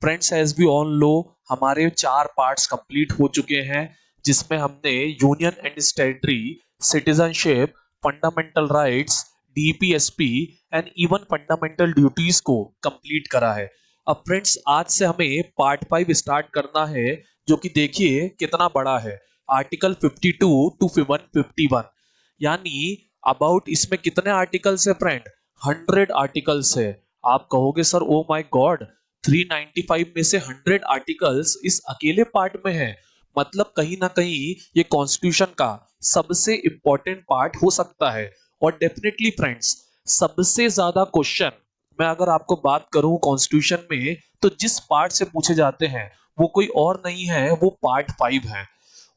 Friends as we all know हमारे 4 parts complete हो चुके हैं, जिसमें हमने union and territory, citizenship, fundamental rights, DPSP and even fundamental duties को कंप्लीट करा है। अब फ्रेंड्स आज से हमें पार्ट 5 स्टार्ट करना है, जो कि देखिए कितना बड़ा है। आर्टिकल 52 टू 151, यानी अबाउट इसमें कितने आर्टिकल्स है फ्रेंड? 100 आर्टिकल्स है। आप कहोगे सर ओ माय गॉड, 395 में से 100 आर्टिकल्स इस अकेले पार्ट में है, मतलब कहीं ना कहीं ये कॉन्स्टिट्यूशन का सबसे इंपॉर्टेंट पार्ट हो सकता है। और डेफिनेटली फ्रेंड्स, सबसे ज्यादा क्वेश्चन मैं अगर आपको बात करूं कॉन्स्टिट्यूशन में, तो जिस पार्ट से पूछे जाते हैं वो कोई और नहीं है, वो पार्ट 5 है।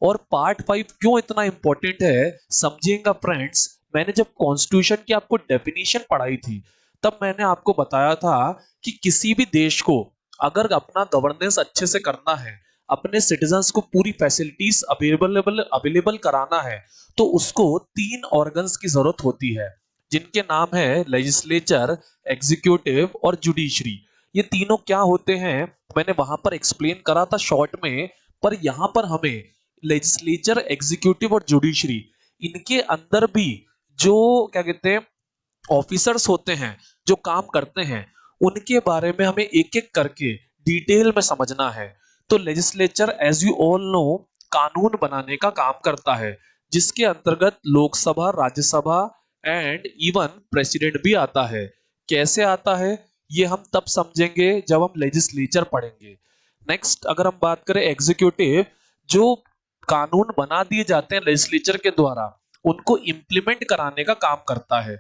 और पार्ट 5 क्यों इतना इंपॉर्टेंट है समझिएगा फ्रेंड्स। मैंने जब कॉन्स्टिट्यूशन की आपको डेफिनेशन पढ़ाई थी, तब मैंने आपको बताया था कि किसी भी देश को अगर अपना गवर्नेंस अच्छे से करना है, अपने सिटीजन्स को पूरी फैसिलिटीज अवेलेबल कराना है, तो उसको 3 ऑर्गन्स की जरूरत होती है, जिनके नाम है लेजिस्लेचर, एग्जीक्यूटिव और जुडिशरी। ये तीनों क्या होते हैं मैंने वहां पर एक्सप्लेन करा था शॉर्ट में, पर यहां पर हमें लेजिस्लेचर, एग्जीक्यूटिव और जुडिशरी, इनके अंदर भी जो क्या कहते हैं ऑफिसर्स होते हैं, जो काम करते हैं, उनके बारे में हमें एक एक करके डिटेल में समझना है। तो legislature as you all know कानून बनाने का काम करता है, जिसके अंतर्गत Lok Sabha, Rajya Sabha and even president भी आता है। कैसे आता है ये हम तब समझेंगे जब हम लेजिस्लेचर पढ़ेंगे। नेक्स्ट अगर हम बात करें एग्जीक्यूटिव, जो कानून बना दिए जाते हैं लेजिस्लेचर के द्वारा, उनको इंप्लीमेंट कराने का काम करता है।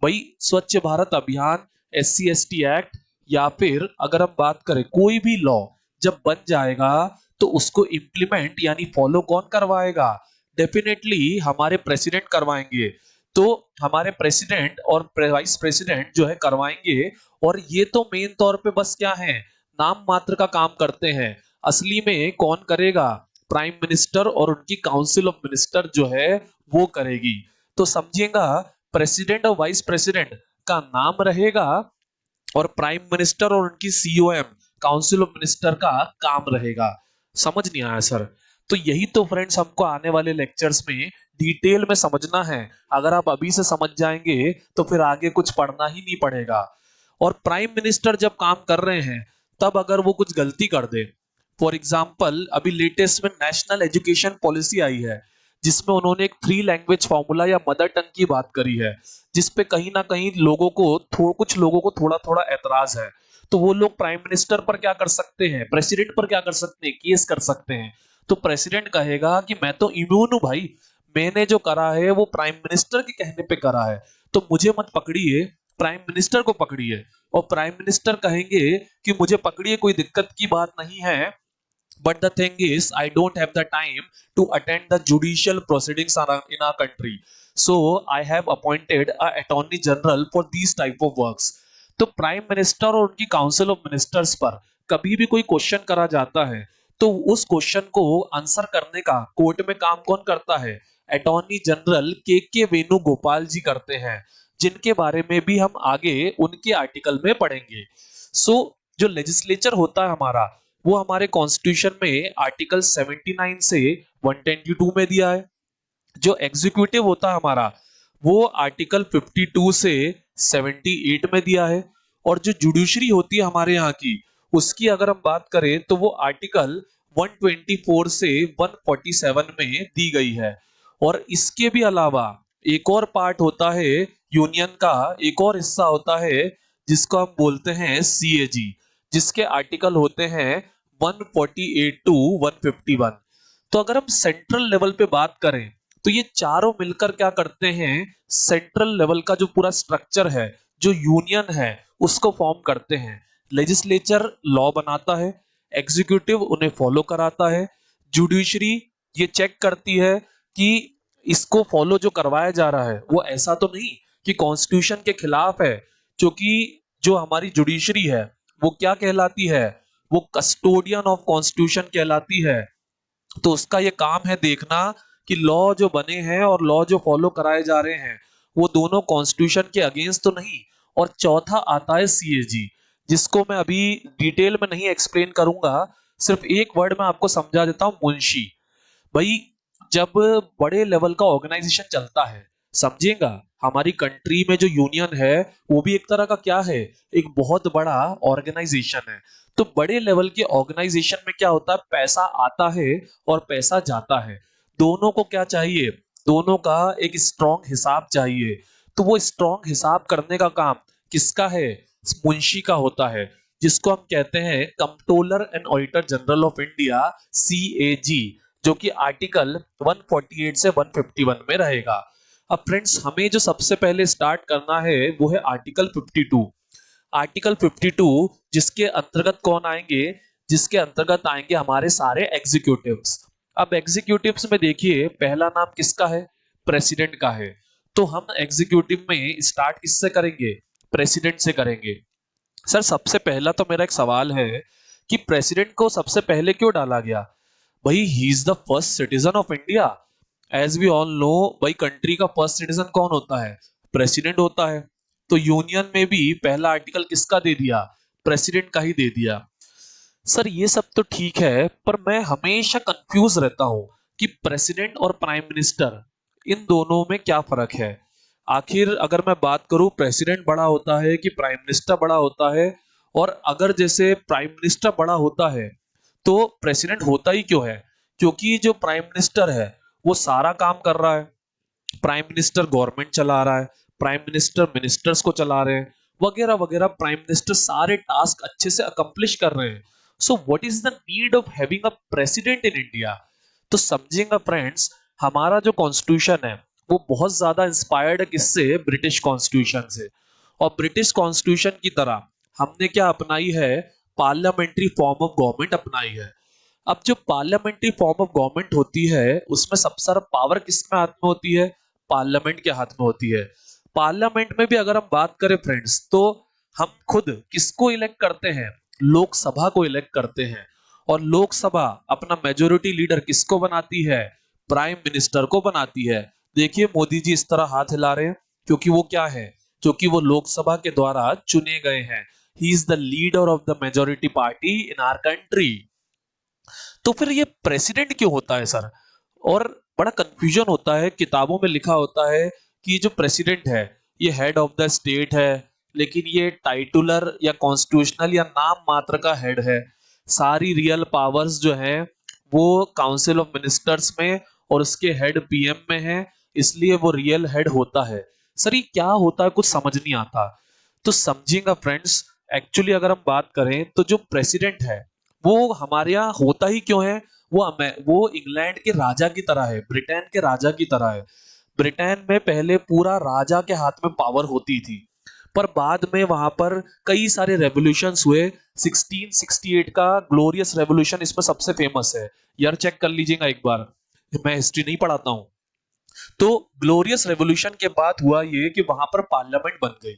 भाई स्वच्छ भारत अभियान, SC/ST एक्ट, या फिर अगर हम बात करें कोई भी लॉ जब बन जाएगा, तो उसको इंप्लीमेंट यानी फॉलो कौन करवाएगा? डेफिनेटली हमारे प्रेसिडेंट करवाएंगे। तो हमारे प्रेसिडेंट और वाइस प्रेसिडेंट जो है करवाएंगे। और ये तो मेन तौर पे बस क्या है, नाम मात्र का काम करते हैं। असली में कौन करेगा? प्राइम मिनिस्टर और उनकी काउंसिल ऑफ मिनिस्टर जो है वो करेगी। तो समझिएगा, प्रेसिडेंट और वाइस प्रेसिडेंट का नाम रहेगा, और प्राइम मिनिस्टर और उनकी COM, काउंसिल ऑफ मिनिस्टर का काम रहेगा। समझ नहीं आया सर? तो यही तो फ्रेंड्स हमको आने वाले लेक्चर्स में डिटेल में समझना है। अगर आप अभी से समझ जाएंगे तो फिर आगे कुछ पढ़ना ही नहीं पड़ेगा। और प्राइम मिनिस्टर जब काम कर रहे हैं, तब अगर वो कुछ गलती कर दे, फॉर एग्जाम्पल अभी लेटेस्ट में नेशनल एजुकेशन पॉलिसी आई है, जिसमें उन्होंने एक 3 लैंग्वेज फॉर्मूला या मदर टंग की बात करी है, जिसपे कहीं ना कहीं लोगों को कुछ लोगों को थोड़ा थोड़ा ऐतराज है। तो वो लोग प्राइम मिनिस्टर पर क्या कर सकते हैं, प्रेसिडेंट पर क्या कर सकते हैं, केस कर सकते हैं। तो प्रेसिडेंट कहेगा कि मैं तो इम्यून हूं भाई, मैंने जो करा है वो प्राइम मिनिस्टर के कहने पे करा है, तो मुझे मत पकड़िए, प्राइम मिनिस्टर को पकड़िए। और प्राइम मिनिस्टर कहेंगे कि मुझे पकड़िए, कोई दिक्कत की बात नहीं है, but the thing is I don't have the time to attend the judicial proceedings in our country, so I have appointed a attorney general for these type of works। तो प्राइम मिनिस्टर और उनकी council of ministers पर कभी भी कोई question करा जाता है, तो उस क्वेश्चन को आंसर करने का कोर्ट में काम कौन करता है? अटॉर्नी जनरल के वेणुगोपाल जी करते हैं, जिनके बारे में भी हम आगे उनके आर्टिकल में पढ़ेंगे। सो जो लेजिस्लेचर होता है हमारा, वो हमारे कॉन्स्टिट्यूशन में आर्टिकल 79 से 122 में दिया है। जो एग्जीक्यूटिव होता है हमारा, वो आर्टिकल 52 से 78 में दिया है। और जो जुडिशरी होती है हमारे यहाँ की, उसकी अगर हम बात करें तो वो आर्टिकल 124 से 147 में दी गई है। और इसके भी अलावा एक और पार्ट होता है यूनियन का, एक और हिस्सा होता है जिसको हम बोलते हैं CAG, जिसके आर्टिकल होते हैं 148 टू 151। तो अगर हम सेंट्रल लेवल पे बात करें, तो ये चारों मिलकर क्या करते हैं, सेंट्रल लेवल का जो पूरा स्ट्रक्चर है, जो यूनियन है, उसको फॉर्म करते हैं। लेजिस्लेचर लॉ बनाता है, एग्जीक्यूटिव उन्हें फॉलो कराता है, जुडिशरी ये चेक करती है कि इसको फॉलो जो करवाया जा रहा है वो ऐसा तो नहीं कि कॉन्स्टिट्यूशन के खिलाफ है। क्योंकि जो हमारी जुडिशरी है वो क्या कहलाती है, वो कस्टोडियन ऑफ कॉन्स्टिट्यूशन कहलाती है। तो उसका ये काम है देखना कि लॉ जो बने हैं और लॉ जो फॉलो कराए जा रहे हैं, वो दोनों कॉन्स्टिट्यूशन के अगेंस्ट तो नहीं। और चौथा आता है CAG, जिसको मैं अभी डिटेल में नहीं एक्सप्लेन करूंगा, सिर्फ एक वर्ड में आपको समझा देता हूं, मुंशी। भाई जब बड़े लेवल का ऑर्गेनाइजेशन चलता है, समझिएगा, हमारी कंट्री में जो यूनियन है वो भी एक तरह का क्या है, एक बहुत बड़ा ऑर्गेनाइजेशन है। तो बड़े लेवल के ऑर्गेनाइजेशन में क्या होता है, पैसा आता है और पैसा जाता है, दोनों को क्या चाहिए, दोनों का एक स्ट्रॉन्ग हिसाब चाहिए। तो वो स्ट्रॉन्ग हिसाब करने का काम किसका है, मुंशी का होता है, जिसको हम कहते हैं controller and auditor general of India, CAG, जो कि आर्टिकल 148 से 151 में रहेगा। अब फ्रेंड्स हमें जो सबसे पहले स्टार्ट करना है वो है आर्टिकल 52। आर्टिकल 52 जिसके अंतर्गत कौन आएंगे, जिसके अंतर्गत आएंगे हमारे सारे एग्जीक्यूटिव्स। अब एग्जीक्यूटिव्स में देखिए पहला नाम किसका है, प्रेसिडेंट का है। तो हम एग्जीक्यूटिव में स्टार्ट किससे करेंगे, प्रेसिडेंट से करेंगे। सर सबसे पहला तो मेरा एक सवाल है कि प्रेसिडेंट को सबसे पहले क्यों डाला गया। भाई he is the first citizen of India. As we all know, भाई कंट्री का फर्स्ट सिटीजन कौन होता है, प्रेसिडेंट होता है। तो यूनियन में भी पहला आर्टिकल किसका दे दिया, प्रेसिडेंट का ही दे दिया। सर ये सब तो ठीक है, पर मैं हमेशा कंफ्यूज रहता हूं कि प्रेसिडेंट और प्राइम मिनिस्टर, इन दोनों में क्या फर्क है। आखिर अगर मैं बात करूं, प्रेसिडेंट बड़ा होता है कि प्राइम मिनिस्टर बड़ा होता है, और अगर जैसे प्राइम मिनिस्टर बड़ा होता है तो प्रेसिडेंट होता ही क्यों है, क्योंकि जो प्राइम मिनिस्टर है वो सारा काम कर रहा है, प्राइम मिनिस्टर गवर्नमेंट चला रहा है, प्राइम मिनिस्टर मिनिस्टर्स को चला रहे हैं, वगैरह वगैरह, प्राइम मिनिस्टर सारे टास्क अच्छे से अकम्प्लिश कर रहे हैं। So what is the need of having a president in India. तो समझेंगे फ्रेंड्स, हमारा जो कॉन्स्टिट्यूशन है वो बहुत ज्यादा इंस्पायर्ड है किससे, ब्रिटिश कॉन्स्टिट्यूशन से। और ब्रिटिश कॉन्स्टिट्यूशन की तरह हमने क्या अपनाई है, पार्लियामेंट्री फॉर्म ऑफ गवर्नमेंट अपनाई है। अब जो पार्लियामेंट्री फॉर्म ऑफ गवर्नमेंट होती है उसमें सबसे सारा पावर किसके हाथ में होती है, पार्लियामेंट के हाथ में होती है। पार्लियामेंट में भी अगर हम बात करें फ्रेंड्स, तो हम खुद किसको इलेक्ट करते हैं, लोकसभा को इलेक्ट करते हैं। और लोकसभा अपना मेजोरिटी लीडर किसको बनाती है, प्राइम मिनिस्टर को बनाती है। देखिए मोदी जी इस तरह हाथ हिला रहे हैं, क्योंकि वो क्या है, क्योंकि वो लोकसभा के द्वारा चुने गए हैं। He is the leader of the majority party in our country. तो फिर ये प्रेसिडेंट क्यों होता है सर, और बड़ा कंफ्यूजन होता है, किताबों में लिखा होता है कि जो प्रेसिडेंट है ये हेड ऑफ द स्टेट है, लेकिन ये टाइटुलर या कॉन्स्टिट्यूशनल या नाम मात्र का हेड है। सारी रियल पावर्स जो है वो काउंसिल ऑफ मिनिस्टर्स में और उसके हेड PM में है, इसलिए वो रियल हेड होता है। सर ये क्या होता है, कुछ समझ नहीं आता। तो समझिएगा फ्रेंड्स, एक्चुअली अगर हम बात करें तो जो प्रेसिडेंट है वो हमारे यहाँ होता ही क्यों है, वो इंग्लैंड के राजा की तरह है, ब्रिटेन के राजा की तरह है। ब्रिटेन में पहले पूरा राजा के हाथ में पावर होती थी, पर बाद में वहां पर कई सारे रेवोल्यूशंस हुए। 1668 का ग्लोरियस रेवोल्यूशन इसमें सबसे फेमस है, यार चेक कर लीजिएगा एक बार, मैं हिस्ट्री नहीं पढ़ाता हूं। तो ग्लोरियस रेवोल्यूशन के बाद हुआ ये कि वहां पर पार्लियामेंट बन गई।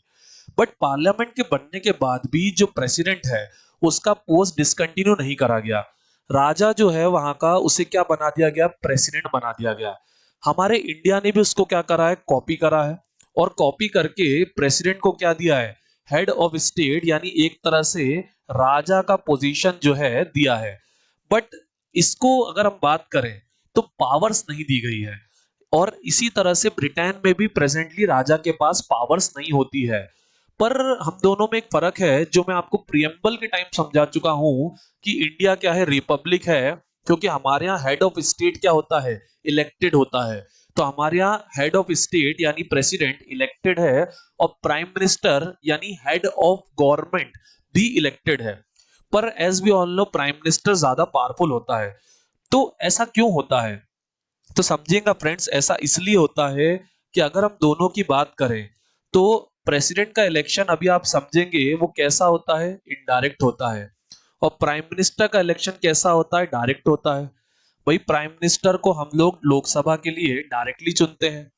बट पार्लियामेंट के बनने के बाद भी जो प्रेसिडेंट है उसका पोस्ट डिसकंटिन्यू नहीं करा गया। राजा जो है वहां का, उसे क्या बना दिया गया, प्रेसिडेंट बना दिया गया। हमारे इंडिया ने भी उसको क्या करा है, कॉपी करा है। और कॉपी करके प्रेसिडेंट को क्या दिया है, हेड ऑफ स्टेट, यानी एक तरह से राजा का पोजीशन जो है दिया है। बट इसको अगर हम बात करें तो पावर्स नहीं दी गई है। और इसी तरह से ब्रिटेन में भी प्रेजेंटली राजा के पास पावर्स नहीं होती है। पर हम दोनों में एक फर्क है जो मैं आपको प्रियम्बल के टाइम समझा चुका हूं, कि इंडिया क्या है, रिपब्लिक है। क्योंकि हमारे यहाँ हेड ऑफ स्टेट क्या होता है, इलेक्टेड होता है। तो हमारे यहाँ हेड ऑफ स्टेट यानी प्रेसिडेंट इलेक्टेड है, और प्राइम मिनिस्टर यानी हेड ऑफ गवर्नमेंट भी इलेक्टेड है। पर as we all know, prime minister ज्यादा पावरफुल होता है। तो ऐसा क्यों होता है, तो समझिएगा फ्रेंड्स, ऐसा इसलिए होता है कि अगर हम दोनों की बात करें तो प्रेसिडेंट का इलेक्शन अभी आप समझेंगे वो कैसा होता है, इनडायरेक्ट होता है। और प्राइम मिनिस्टर का इलेक्शन कैसा होता है, डायरेक्ट होता है। भाई प्राइम मिनिस्टर को हम लोग लोकसभा के लिए डायरेक्टली चुनते हैं,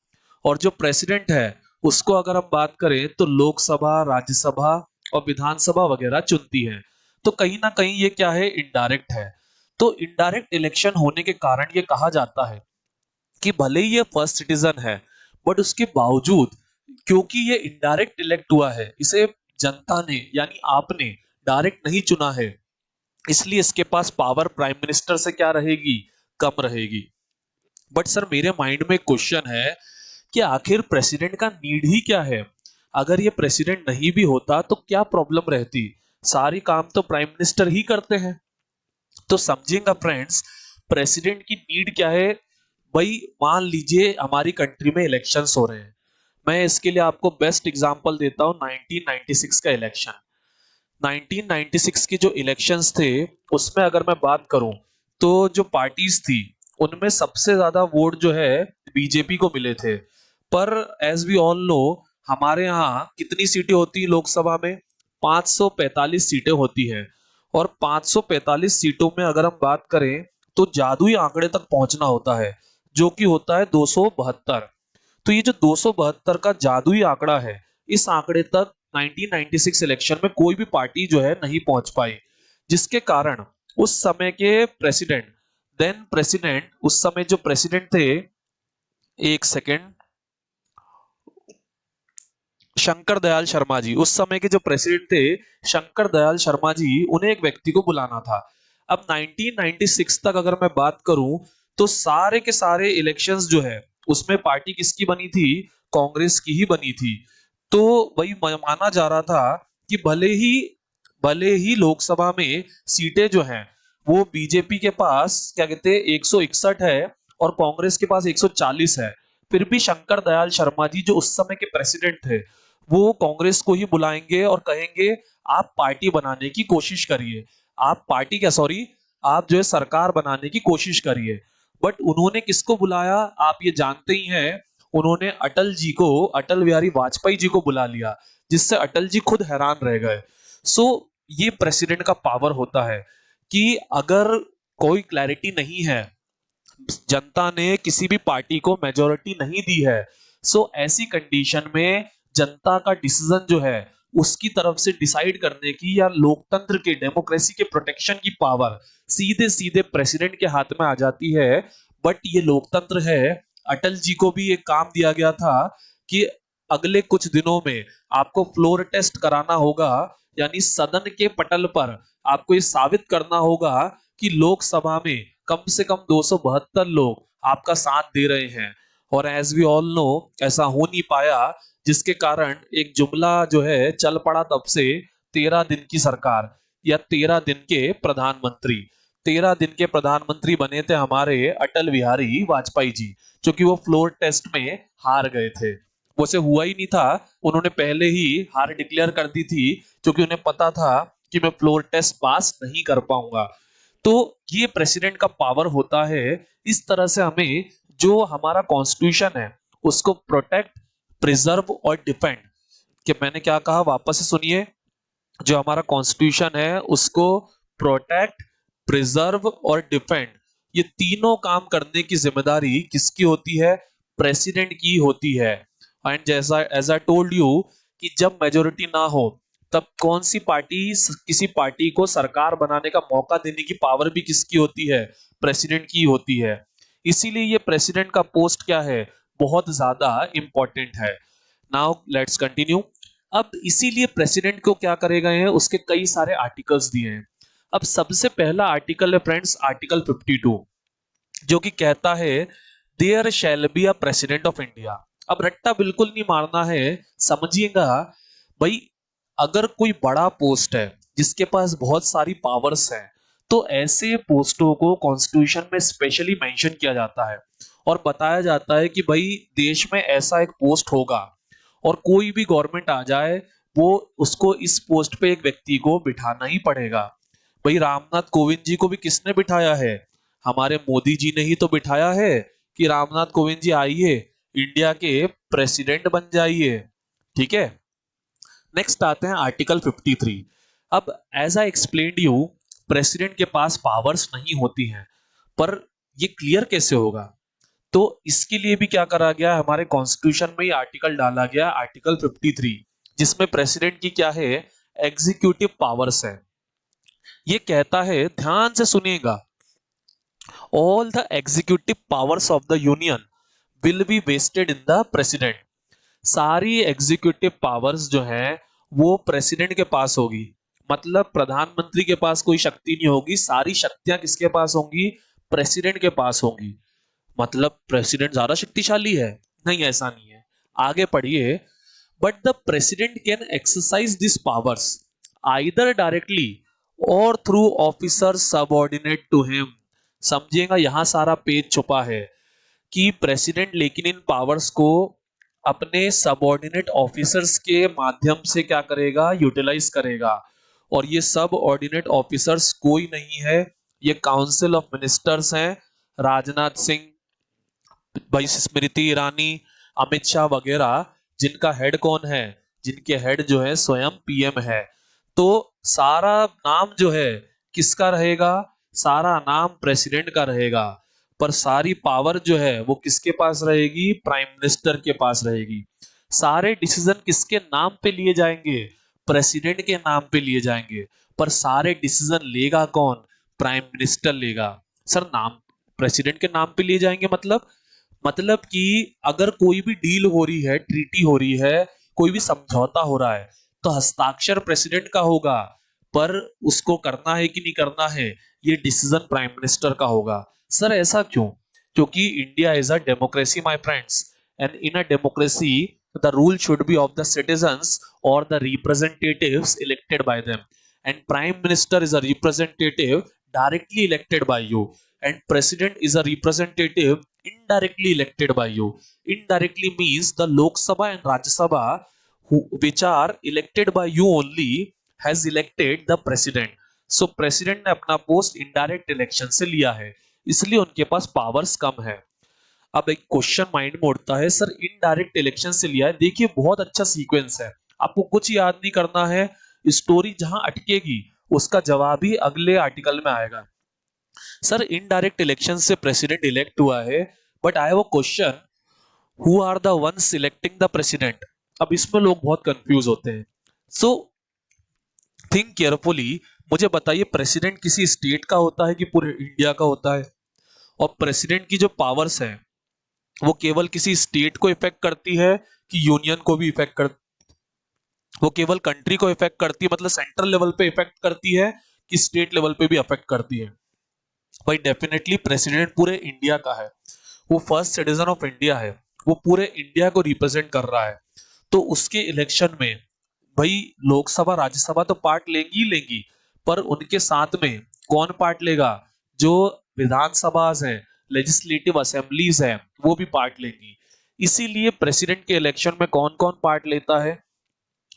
और जो प्रेसिडेंट है उसको अगर हम बात करें तो लोकसभा, राज्यसभा और विधानसभा वगैरह चुनती है। तो कहीं ना कहीं ये क्या है, इनडायरेक्ट है। तो इनडायरेक्ट इलेक्शन होने के कारण ये कहा जाता है कि भले ही ये फर्स्ट सिटीजन है, बट उसके बावजूद क्योंकि ये इनडायरेक्ट इलेक्ट हुआ है, इसे जनता ने यानी आपने डायरेक्ट नहीं चुना है, इसलिए इसके पास पावर प्राइम मिनिस्टर से क्या रहेगी, कम रहेगी। बट सर मेरे माइंड में क्वेश्चन है कि आखिर प्रेसिडेंट का नीड ही क्या है? अगर ये प्रेसिडेंट नहीं भी होता तो क्या प्रॉब्लम रहती? सारी काम तो प्राइम मिनिस्टर ही करते हैं। तो समझेंगे फ्रेंड्स, प्रेसिडेंट की नीड क्या है। भाई मान लीजिए हमारी कंट्री में इलेक्शंस हो रहे हैं, मैं इसके लिए आपको बेस्ट एग्जांपल देता हूं 1996 का इलेक्शन। 1996 के जो इलेक्शंस थे उसमें अगर मैं बात करूं तो जो पार्टीज थी उनमें सबसे ज्यादा वोट जो है बीजेपी को मिले थे। पर एज वी ऑल नो, हमारे यहाँ कितनी सीटें होती हैं लोकसभा में? 545 सीटें होती हैं। और 545 सीटों में अगर हम बात करें तो जादुई आंकड़े तक पहुंचना होता है, जो कि होता है 272। तो ये जो 272 का जादुई आंकड़ा है, इस आंकड़े तक 1996 इलेक्शन में कोई भी पार्टी जो है नहीं पहुंच पाई, जिसके कारण उस समय के प्रेसिडेंट, देन प्रेसिडेंट, उस समय जो प्रेसिडेंट थे, एक सेकेंड, शंकर दयाल शर्मा जी, उस समय के जो प्रेसिडेंट थे शंकर दयाल शर्मा जी, उन्हें एक व्यक्ति को बुलाना था। अब 1996 तक अगर मैं बात करूं तो सारे के सारे इलेक्शंस जो है उसमें पार्टी किसकी बनी थी? कांग्रेस की ही बनी थी। तो वही माना जा रहा था कि भले ही लोकसभा में सीटें जो हैं वो बीजेपी के पास क्या कहते हैं 161 है और कांग्रेस के पास 140 है, फिर भी शंकर दयाल शर्मा जी जो उस समय के प्रेसिडेंट थे वो कांग्रेस को ही बुलाएंगे और कहेंगे आप पार्टी बनाने की कोशिश करिए, आप पार्टी क्या सॉरी आप जो है सरकार बनाने की कोशिश करिए। बट उन्होंने किसको बुलाया आप ये जानते ही हैं, उन्होंने अटल जी को, अटल बिहारी वाजपेयी जी को बुला लिया, जिससे अटल जी खुद हैरान रह गए। सो ये प्रेसिडेंट का पावर होता है कि अगर कोई क्लैरिटी नहीं है, जनता ने किसी भी पार्टी को मेजोरिटी नहीं दी है, सो ऐसी कंडीशन में जनता का डिसीजन जो है उसकी तरफ से डिसाइड करने की या लोकतंत्र के, डेमोक्रेसी के प्रोटेक्शन की पावर सीधे सीधे प्रेसिडेंट के हाथ में आ जाती है। बट ये लोकतंत्र है। अटल जी को भी एक काम दिया गया था कि अगले कुछ दिनों में आपको फ्लोर टेस्ट कराना होगा, यानी सदन के पटल पर आपको ये साबित करना होगा कि लोकसभा में कम से कम 272 लोग आपका साथ दे रहे हैं। और एज वी ऑल नो ऐसा हो नहीं पाया, जिसके कारण एक जुमला जो है चल पड़ा तब से, 13 दिन की सरकार या 13 दिन के प्रधानमंत्री। 13 दिन के प्रधानमंत्री बने थे हमारे अटल बिहारी वाजपेयी जी, क्योंकि वो फ्लोर टेस्ट में हार गए थे। वो से हुआ ही नहीं था, उन्होंने पहले ही हार डिक्लेयर कर दी थी, क्योंकि उन्हें पता था कि मैं फ्लोर टेस्ट पास नहीं कर पाऊंगा। तो ये प्रेसिडेंट का पावर होता है। इस तरह से हमें जो हमारा कॉन्स्टिट्यूशन है उसको प्रोटेक्ट, प्रिजर्व और डिफेंड, कि मैंने क्या कहा वापस से सुनिए, जो हमारा कॉन्स्टिट्यूशन है उसको प्रोटेक्ट, प्रिजर्व और डिफेंड, ये तीनों काम करने की जिम्मेदारी किसकी होती है? प्रेसिडेंट की होती है। एंड जैसा एज आई टोल्ड यू कि जब मेजोरिटी ना हो तब कौन सी पार्टी, किसी पार्टी को सरकार बनाने का मौका देने की पावर भी किसकी होती है? प्रेसिडेंट की होती है। इसीलिए ये प्रेसिडेंट का पोस्ट क्या है, बहुत ज्यादा इंपॉर्टेंट है। Now let's continue. अब इसीलिए प्रेसिडेंट को क्या करे गए हैं, उसके कई सारे आर्टिकल्स दिए हैं। अब सबसे पहला आर्टिकल है फ्रेंड्स आर्टिकल 52, जो कि कहता है there shall be a president of India. अब रट्टा बिल्कुल नहीं मारना है, समझिएगा भाई। अगर कोई बड़ा पोस्ट है जिसके पास बहुत सारी पावर्स हैं, तो ऐसे पोस्टों को कॉन्स्टिट्यूशन में स्पेशली मेंशन किया जाता है और बताया जाता है कि भाई देश में ऐसा एक पोस्ट होगा और कोई भी गवर्नमेंट आ जाए वो उसको इस पोस्ट पे एक व्यक्ति को बिठाना ही पड़ेगा। भाई रामनाथ कोविंद जी को भी किसने बिठाया है? हमारे मोदी जी ने ही तो बिठाया है कि रामनाथ कोविंद जी आइए इंडिया के प्रेसिडेंट बन जाइए। ठीक है, नेक्स्ट आते हैं आर्टिकल 53। अब as I explained you, president के पास पावर्स नहीं होती हैं, पर ये क्लियर कैसे होगा? तो इसके लिए भी क्या करा गया, हमारे कॉन्स्टिट्यूशन में ही आर्टिकल डाला गया, आर्टिकल 53, जिसमें प्रेसिडेंट की क्या है, एग्जीक्यूटिव पावर्स है। ये कहता है, ध्यान से सुनिएगा, all the executive powers of the union will be vested in the president. सारी एग्जीक्यूटिव पावर्स जो हैं वो प्रेसिडेंट के पास होगी। मतलब प्रधानमंत्री के पास कोई शक्ति नहीं होगी, सारी शक्तियां किसके पास होंगी? प्रेसिडेंट के पास होंगी। मतलब प्रेसिडेंट ज्यादा शक्तिशाली है? नहीं, ऐसा नहीं है। आगे पढ़िए। But the president can exercise this powers either directly or through officer subordinate to him. समझिएगा, यहां सारा पेज छुपा है कि प्रेसिडेंट लेकिन इन पावर्स को अपने सबऑर्डिनेट ऑफिसर्स के माध्यम से क्या करेगा? यूटिलाइज करेगा। और ये सब ऑर्डिनेट ऑफिसर्स कोई नहीं है, ये काउंसिल ऑफ मिनिस्टर्स हैं। राजनाथ सिंह, भाई स्मृति ईरानी, अमित शाह वगैरह, जिनका हेड कौन है? जिनके हेड जो है स्वयं पीएम है। तो सारा नाम जो है किसका रहेगा? सारा नाम प्रेसिडेंट का रहेगा, पर सारी पावर जो है वो किसके पास रहेगी? प्राइम मिनिस्टर के पास रहेगी। सारे डिसीजन किसके नाम पे लिए जाएंगे? प्रेसिडेंट के नाम पे लिए जाएंगे, पर सारे डिसीजन लेगा कौन? प्राइम मिनिस्टर लेगा। सर, नाम प्रेसिडेंट के नाम पे लिए जाएंगे मतलब कि अगर कोई भी डील हो रही है, ट्रीटी हो रही है, कोई भी समझौता हो रहा है, तो हस्ताक्षर प्रेसिडेंट का होगा, पर उसको करना है कि नहीं करना है, ये डिसीजन प्राइम मिनिस्टर का होगा। सर, ऐसा क्यों? क्योंकि India is a democracy my friends, and in a democracy the rule should be of the citizens or the representatives elected by them, and prime minister is a representative directly elected by you, and president is a representative indirectly elected by you. Indirectly means the Lok Sabha and Rajya Sabha, which are elected by you only, has elected the president. So president ने अपना post indirect election से लिया है, इसलिए उनके पास powers come है। अब एक क्वेश्चन माइंड में उठता है, सर इनडायरेक्ट इलेक्शन से लिया है। देखिए, बहुत अच्छा सीक्वेंस है, आपको कुछ याद नहीं करना है, स्टोरी जहां अटकेगी उसका जवाब ही अगले आर्टिकल में आएगा। सर, इनडायरेक्ट इलेक्शन से प्रेसिडेंट इलेक्ट हुआ है, but I have a question, who are the ones selecting the president? अब इसमें लोग बहुत कंफ्यूज होते हैं। सो थिंक केयरफुली, मुझे बताइए, प्रेसिडेंट किसी स्टेट का होता है कि पूरे इंडिया का होता है? और प्रेसिडेंट की जो पावर्स है वो केवल किसी स्टेट को इफेक्ट करती है कि यूनियन को भी इफेक्ट कर, वो केवल कंट्री को इफेक्ट करती है, मतलब सेंट्रल लेवल पे इफेक्ट करती है कि स्टेट लेवल पे भी इफेक्ट करती है? भाई डेफिनेटली प्रेसिडेंट पूरे इंडिया का है, वो फर्स्ट सिटीजन ऑफ इंडिया है, वो पूरे इंडिया को रिप्रेजेंट कर रहा है। तो उसके इलेक्शन में भाई लोकसभा राज्यसभा तो पार्ट लेंगी ही लेंगी, पर उनके साथ में कौन पार्ट लेगा? जो विधानसभा है, लेजिस्लेटिव असेंबलीज है, वो भी पार्ट लेंगी। इसीलिए प्रेसिडेंट के इलेक्शन में कौन कौन पार्ट लेता है?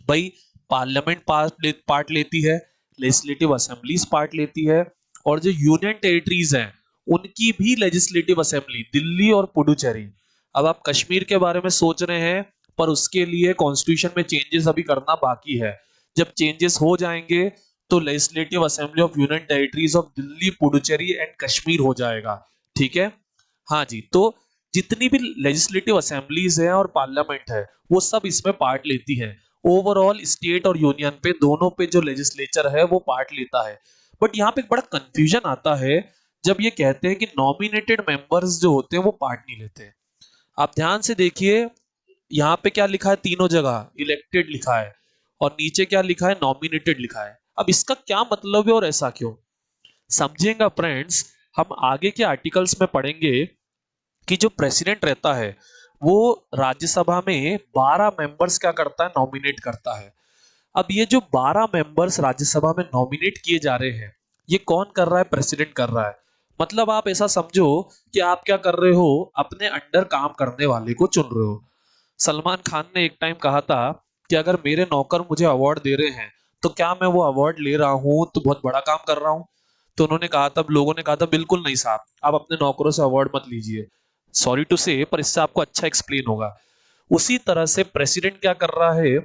भाई पार्लियामेंट पार्ट लेती है, लेजिस्लेटिव असेंबलीज पार्ट लेती है, और जो यूनियन टेरिटरीज हैं उनकी भी लेजिस्लेटिव असेंबली, दिल्ली और पुडुचेरी। अब आप कश्मीर के बारे में सोच रहे हैं, पर उसके लिए कॉन्स्टिट्यूशन में चेंजेस अभी करना बाकी है। जब चेंजेस हो जाएंगे तो legislative assembly of union territories of Delhi, Puducherry and Kashmir हो जाएगा। ठीक है? हाँ जी। तो जितनी भी लेजिस्लेटिव असेंबलीज है और पार्लियामेंट है, वो सब इसमें पार्ट लेती है। ओवरऑल स्टेट और यूनियन पे दोनों पे जो लेजिस्लेचर है वो पार्ट लेता है। बट यहाँ पे एक बड़ा कंफ्यूजन आता है जब ये कहते हैं कि नॉमिनेटेड मेंबर्स जो होते हैं वो पार्ट नहीं लेते। आप ध्यान से देखिए, यहाँ पे क्या लिखा है? तीनों जगह इलेक्टेड लिखा है, और नीचे क्या लिखा है? नॉमिनेटेड लिखा है। अब इसका क्या मतलब है और ऐसा क्यों? समझेंगे फ्रेंड्स, हम आगे के आर्टिकल्स में पढ़ेंगे कि जो प्रेसिडेंट रहता है वो राज्यसभा में 12 मेंबर्स क्या करता है? नॉमिनेट करता है। अब ये जो 12 मेंबर्स राज्यसभा में नॉमिनेट किए जा रहे हैं, ये कौन कर रहा है? प्रेसिडेंट कर रहा है। मतलब आप ऐसा समझो कि आप क्या कर रहे हो? अपने अंडर काम करने वाले को चुन रहे हो। सलमान खान ने एक टाइम कहा था कि अगर मेरे नौकर मुझे अवार्ड दे रहे हैं तो क्या मैं वो अवार्ड ले रहा हूं तो बहुत बड़ा काम कर रहा हूं? तो उन्होंने कहा था, लोगों ने कहा था, बिल्कुल नहीं साहब, आप अपने नौकरों से अवार्ड मत लीजिए। सॉरी टू से, पर इससे आपको अच्छा एक्सप्लेन होगा। उसी तरह से प्रेसिडेंट क्या कर रहा है?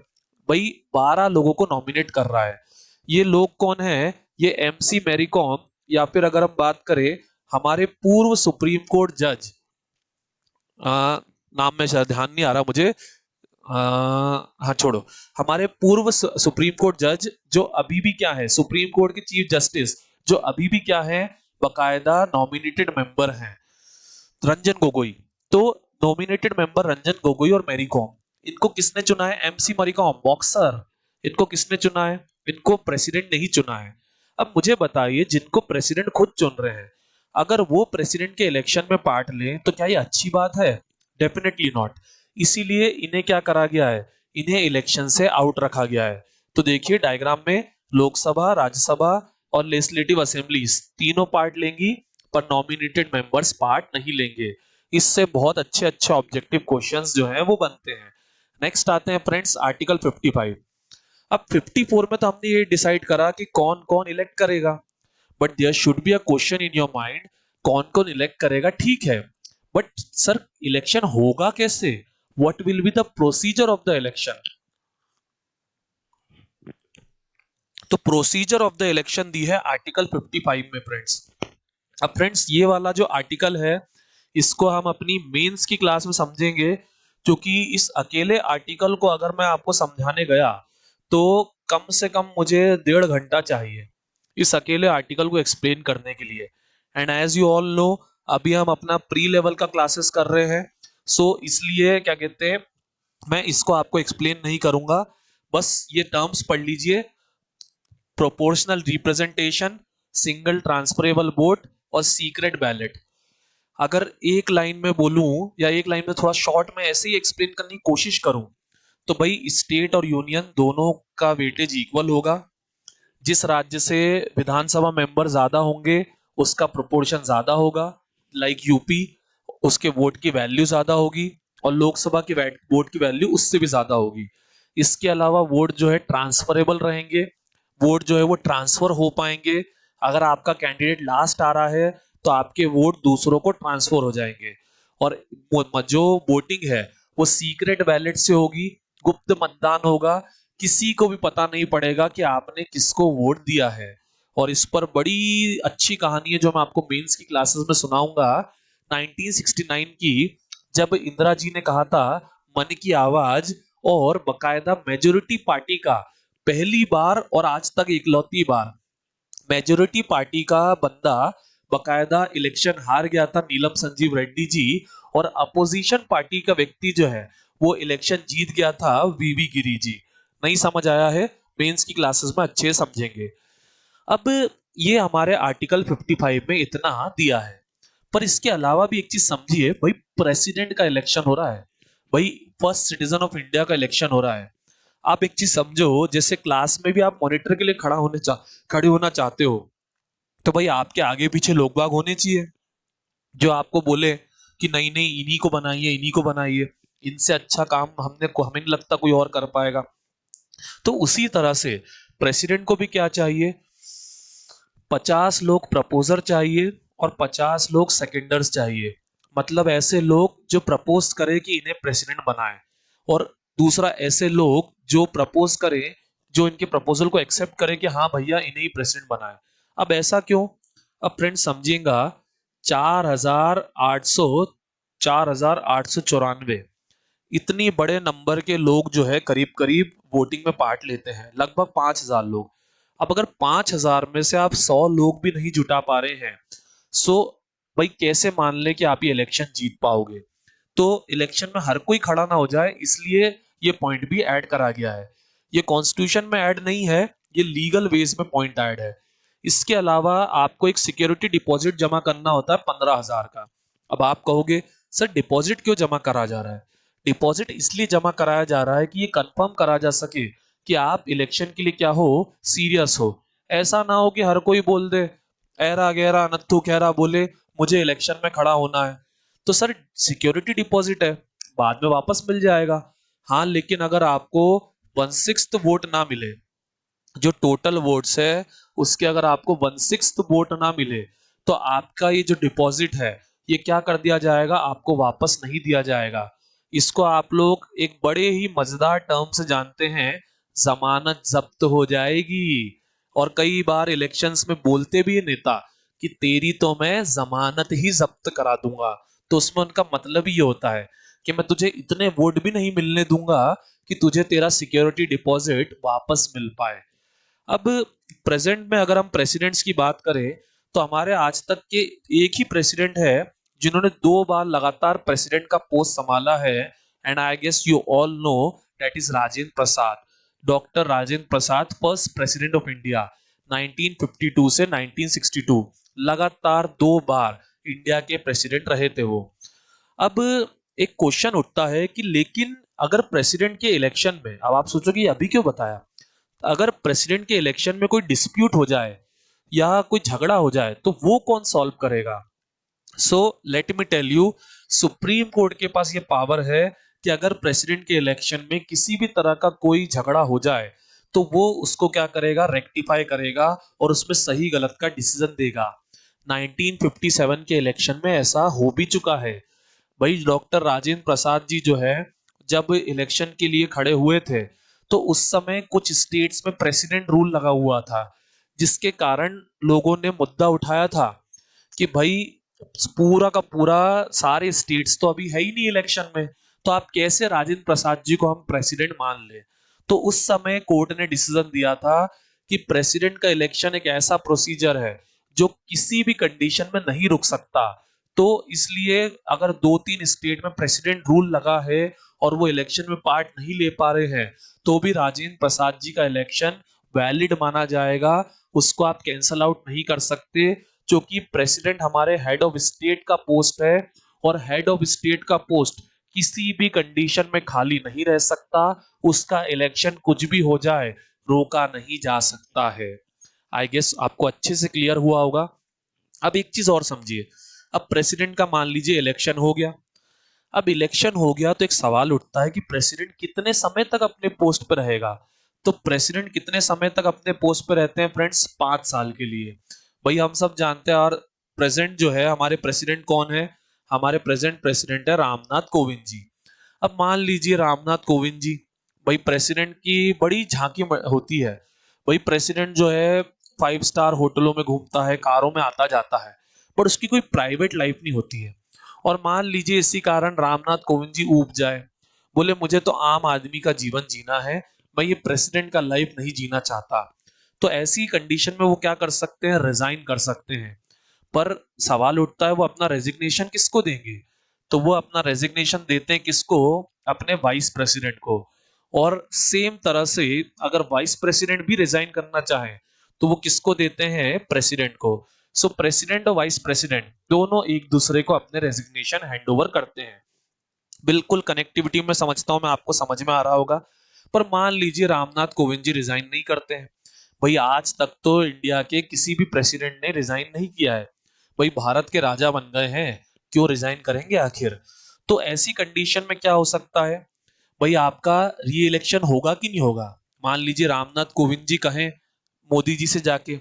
भाई 12 लोगों को नॉमिनेट कर रहा है। ये लोग कौन है? ये एमसी मैरी कॉम, या फिर अगर हम बात करें हमारे पूर्व सुप्रीम कोर्ट जज, नाम में शायद ध्यान नहीं आ रहा मुझे, हाँ छोड़ो, हमारे पूर्व सुप्रीम कोर्ट जज जो अभी भी क्या है? सुप्रीम कोर्ट के चीफ जस्टिस, जो अभी भी क्या है? बकायदा नॉमिनेटेड मेंबर हैं, रंजन गोगोई। तो नॉमिनेटेड मेंबर रंजन गोगोई और मैरी कॉम, इनको किसने चुना है? एमसी मैरी कॉम, बॉक्सर, इनको किसने चुना है? इनको प्रेसिडेंट नहीं चुना है। अब मुझे बताइए, जिनको प्रेसिडेंट खुद चुन रहे हैं, अगर वो प्रेसिडेंट के इलेक्शन में पार्ट लें तो क्या ये अच्छी बात है? Definitely not. इसीलिए इन्हें क्या करा गया है, इन्हें इलेक्शन से आउट रखा गया है। तो देखिए डायग्राम में लोकसभा, राज्यसभा और लेजिस्लेटिव असेंबलीज तीनों पार्ट लेंगी, पर नॉमिनेटेड मेंबर्स पार्ट नहीं लेंगे। इससे बहुत अच्छे अच्छे ऑब्जेक्टिव क्वेश्चंस जो हैं वो बनते हैं। नेक्स्ट आते हैं फ्रेंड्स आर्टिकल 55। अब 54 में तो हमने ये डिसाइड करा कि कौन कौन इलेक्ट करेगा, but there should be a question in your mind, कौन कौन इलेक्ट करेगा ठीक है, बट सर इलेक्शन होगा कैसे? What will be the procedure of the election? तो प्रोसीजर ऑफ द इलेक्शन दी है आर्टिकल 55 में फ्रेंड्स। अब फ्रेंड्स ये वाला जो आर्टिकल है, इसको हम अपनी मेंस की क्लास में समझेंगे, क्योंकि इस अकेले आर्टिकल को अगर मैं आपको समझाने गया तो कम से कम मुझे 1.5 घंटा चाहिए इस अकेले आर्टिकल को एक्सप्लेन करने के लिए। And as you all know, अभी हम अपना प्री लेवल का क्लासेस कर रहे हैं, सो इसलिए क्या कहते हैं, मैं इसको आपको एक्सप्लेन नहीं करूंगा। बस ये टर्म्स पढ़ लीजिए, proportional representation, single transferable vote और सीक्रेट बैलेट। अगर एक लाइन में बोलूं या एक लाइन में थोड़ा शॉर्ट में ऐसे ही एक्सप्लेन करने की कोशिश करूं, तो भाई स्टेट और यूनियन दोनों का वेटेज इक्वल होगा। जिस राज्य से विधानसभा मेंबर ज्यादा होंगे उसका प्रोपोर्शन ज्यादा होगा, लाइक यूपी, उसके वोट की वैल्यू ज्यादा होगी, और लोकसभा की वोट की वैल्यू उससे भी ज्यादा होगी। इसके अलावा वोट जो है ट्रांसफरेबल रहेंगे, वोट जो है वो ट्रांसफर हो पाएंगे। अगर आपका कैंडिडेट लास्ट आ रहा है तो आपके वोट दूसरों को ट्रांसफर हो जाएंगे। और जो वोटिंग है वो सीक्रेट बैलेट से होगी, गुप्त मतदान होगा, किसी को भी पता नहीं पड़ेगा कि आपने किसको वोट दिया है। और इस पर बड़ी अच्छी कहानी है जो मैं आपको मेंस की क्लासेस में सुनाऊंगा, 1969 की, जब इंदिरा जी ने कहा था मन की आवाज, और बकायदा मेजोरिटी पार्टी का पहली बार और आज तक इकलौती बार मेजोरिटी पार्टी का बंदा बकायदा इलेक्शन हार गया था, नीलम संजीव रेड्डी जी, और अपोजिशन पार्टी का व्यक्ति जो है वो इलेक्शन जीत गया था, वीवी गिरी जी। नहीं समझ आया है? मेंस की क्लासेस में अच्छे समझेंगे। अब ये हमारे आर्टिकल 55 में इतना दिया है, पर इसके अलावा भी एक चीज समझिए भाई, प्रेसिडेंट का इलेक्शन हो रहा है, भाई फर्स्ट सिटीजन ऑफ इंडिया का इलेक्शन हो रहा है। आप एक चीज समझो, जैसे क्लास में भी आप मॉनिटर के लिए खड़े होना चाहते हो, तो भाई आपके आगे पीछे लोग बाग होने चाहिए जो आपको बोले कि नहीं नहीं इन्हीं को बनाइए, इन्हीं को बनाइए, इनसे अच्छा काम हमें नहीं लगता कोई और कर पाएगा। तो उसी तरह से प्रेसिडेंट को भी क्या चाहिए, 50 लोग प्रपोजर चाहिए और 50 लोग सेकेंडर्स चाहिए। मतलब ऐसे लोग जो प्रपोज करें कि इन्हें प्रेसिडेंट बनाए, और दूसरा ऐसे लोग जो प्रपोज करें, जो इनके प्रपोजल को एक्सेप्ट करें कि हाँ भैया इन्हें ही प्रेसिडेंट बनाए। अब ऐसा क्यों? अब फ्रेंड समझिएगा, 4,800 4,894 इतनी बड़े नंबर के लोग जो है करीब करीब वोटिंग में पार्ट लेते हैं, लगभग 5,000 लोग। अब अगर 5,000 में से आप 100 लोग भी नहीं जुटा पा रहे हैं, सो भाई कैसे मान ले कि आप ये इलेक्शन जीत पाओगे? तो इलेक्शन में हर कोई खड़ा ना हो जाए, इसलिए ये पॉइंट भी ऐड करा गया है। ये कॉन्स्टिट्यूशन में ऐड नहीं है, ये लीगल वेज में पॉइंट ऐड है। इसके अलावा आपको एक सिक्योरिटी डिपॉजिट जमा करना होता है 15,000 का। अब आप कहोगे सर डिपॉजिट क्यों जमा करा जा रहा है? डिपॉजिट इसलिए जमा कराया जा रहा है कि ये कंफर्म करा जा सके कि आप इलेक्शन के लिए क्या हो, सीरियस हो। ऐसा ना हो कि हर कोई बोल दे, ऐरा गैरा नत्थु खैरा बोले मुझे इलेक्शन में खड़ा होना है, तो सर सिक्योरिटी डिपॉजिट है, बाद में वापस मिल जाएगा। हाँ, लेकिन अगर आपको 1/6 वोट ना मिले, जो टोटल वोट्स है उसके अगर आपको 1/6 वोट ना मिले, तो आपका ये जो डिपॉजिट है ये क्या कर दिया जाएगा, आपको वापस नहीं दिया जाएगा। इसको आप लोग एक बड़े ही मजेदार टर्म से जानते हैं, जमानत जब्त हो जाएगी। और कई बार इलेक्शंस में बोलते भी है नेता कि तेरी तो मैं जमानत ही जब्त करा दूंगा। तो उसमें उनका मतलब ये होता है कि मैं तुझे इतने वोट भी नहीं मिलने दूंगा कि तुझे तेरा सिक्योरिटी डिपॉजिट वापस मिल पाए। अब प्रेजेंट में अगर हम प्रेसिडेंट्स की बात करें, तो हमारे आज तक के एक ही प्रेसिडेंट है जिन्होंने 2 बार लगातार प्रेसिडेंट का पोस्ट संभाला है, and I guess you all know that is Rajendra Prasad. Doctor Rajendra Prasad first president of India 1952 से 1962, लगातार 2 बार इंडिया के प्रेसिडेंट रहे थे वो। अब एक क्वेश्चन उठता है कि लेकिन अगर प्रेसिडेंट के इलेक्शन में, अब आप सोचो कि अभी क्यों बताया, अगर प्रेसिडेंट के इलेक्शन में कोई डिस्प्यूट हो जाए या कोई झगड़ा हो जाए तो वो कौन सॉल्व करेगा? So let me tell you, supreme court के पास ये पावर है कि अगर प्रेसिडेंट के इलेक्शन में किसी भी तरह का कोई झगड़ा हो जाए तो वो उसको क्या करेगा, रेक्टिफाई करेगा और उसमें सही गलत का डिसीजन देगा। 1957 के इलेक्शन में ऐसा हो भी चुका है। भाई डॉक्टर राजेंद्र प्रसाद जी जो है, जब इलेक्शन के लिए खड़े हुए थे तो उस समय कुछ स्टेट्स में प्रेसिडेंट रूल लगा हुआ था, जिसके कारण लोगों ने मुद्दा उठाया था कि भाई पूरा का पूरा सारे स्टेट्स तो अभी है ही नहीं इलेक्शन में, तो आप कैसे राजेंद्र प्रसाद जी को हम प्रेसिडेंट मान ले। तो उस समय कोर्ट ने डिसीजन दिया था कि प्रेसिडेंट का इलेक्शन एक ऐसा प्रोसीजर है जो किसी भी कंडीशन में नहीं रुक सकता। तो इसलिए अगर 2-3 स्टेट में प्रेसिडेंट रूल लगा है और वो इलेक्शन में पार्ट नहीं ले पा रहे हैं तो भी राजेंद्र प्रसाद जी का इलेक्शन वैलिड माना जाएगा, उसको आप कैंसल आउट नहीं कर सकते, क्योंकि प्रेसिडेंट हमारे हेड ऑफ स्टेट का पोस्ट है और हेड ऑफ स्टेट का पोस्ट किसी भी कंडीशन में खाली नहीं रह सकता, उसका इलेक्शन कुछ भी हो जाए रोका नहीं जा सकता है। आई गेस आपको अच्छे से क्लियर हुआ होगा। अब एक चीज और समझिए, अब प्रेसिडेंट का मान लीजिए इलेक्शन हो गया। अब इलेक्शन हो गया तो एक सवाल उठता है कि प्रेसिडेंट कितने समय तक अपने पोस्ट पर रहेगा। तो प्रेसिडेंट कितने समय तक अपने पोस्ट पर रहते हैं फ्रेंड्स? 5 साल के लिए। भाई हम सब जानते हैं, और प्रेजेंट जो है हमारे प्रेसिडेंट कौन है? हमारे प्रेजेंट प्रेसिडेंट है रामनाथ कोविंद जी। अब मान लीजिए रामनाथ कोविंद जी, भाई प्रेसिडेंट की बड़ी झांकी होती है। भाई प्रेसिडेंट जो है 5 स्टार होटलों में घूमता है, कारों में आता जाता है, पर उसकी कोई प्राइवेट लाइफ नहीं होती है। और मान लीजिए इसी कारण रामनाथ कोविंद जी ऊब जाए, बोले मुझे तो आम आदमी का जीवन जीना है, मैं ये प्रेसिडेंट का लाइफ नहीं जीना चाहता। तो ऐसी कंडीशन में वो क्या कर सकते हैं? रिजाइन कर सकते हैं। पर सवाल उठता है वो अपना रेजिग्नेशन किसको देंगे? तो वो अपना रेजिग्नेशन देते हैं किसको? अपने वाइस प्रेसिडेंट को। और सेम तरह से अगर वाइस प्रेसिडेंट भी रिजाइन करना चाहे तो वो किसको देते हैं? प्रेसिडेंट को। सो प्रेसिडेंट और वाइस प्रेसिडेंट दोनों एक दूसरे को अपने रेजिग्नेशन हैंड ओवर करते हैं। बिल्कुल कनेक्टिविटी में समझता हूं मैं, आपको समझ में आ रहा होगा। पर मान लीजिए रामनाथ कोविंद जी रिजाइन नहीं करते हैं। भाई आज तक तो इंडिया के किसी भी प्रेसिडेंट ने रिजाइन नहीं किया है। भाई भारत के राजा बन गए हैं, क्यों रिजाइन करेंगे आखिर? तो ऐसी कंडीशन में क्या हो सकता है? भाई आपका री इलेक्शन होगा कि नहीं होगा? मान लीजिए रामनाथ कोविंद जी कहें मोदी जी से जाके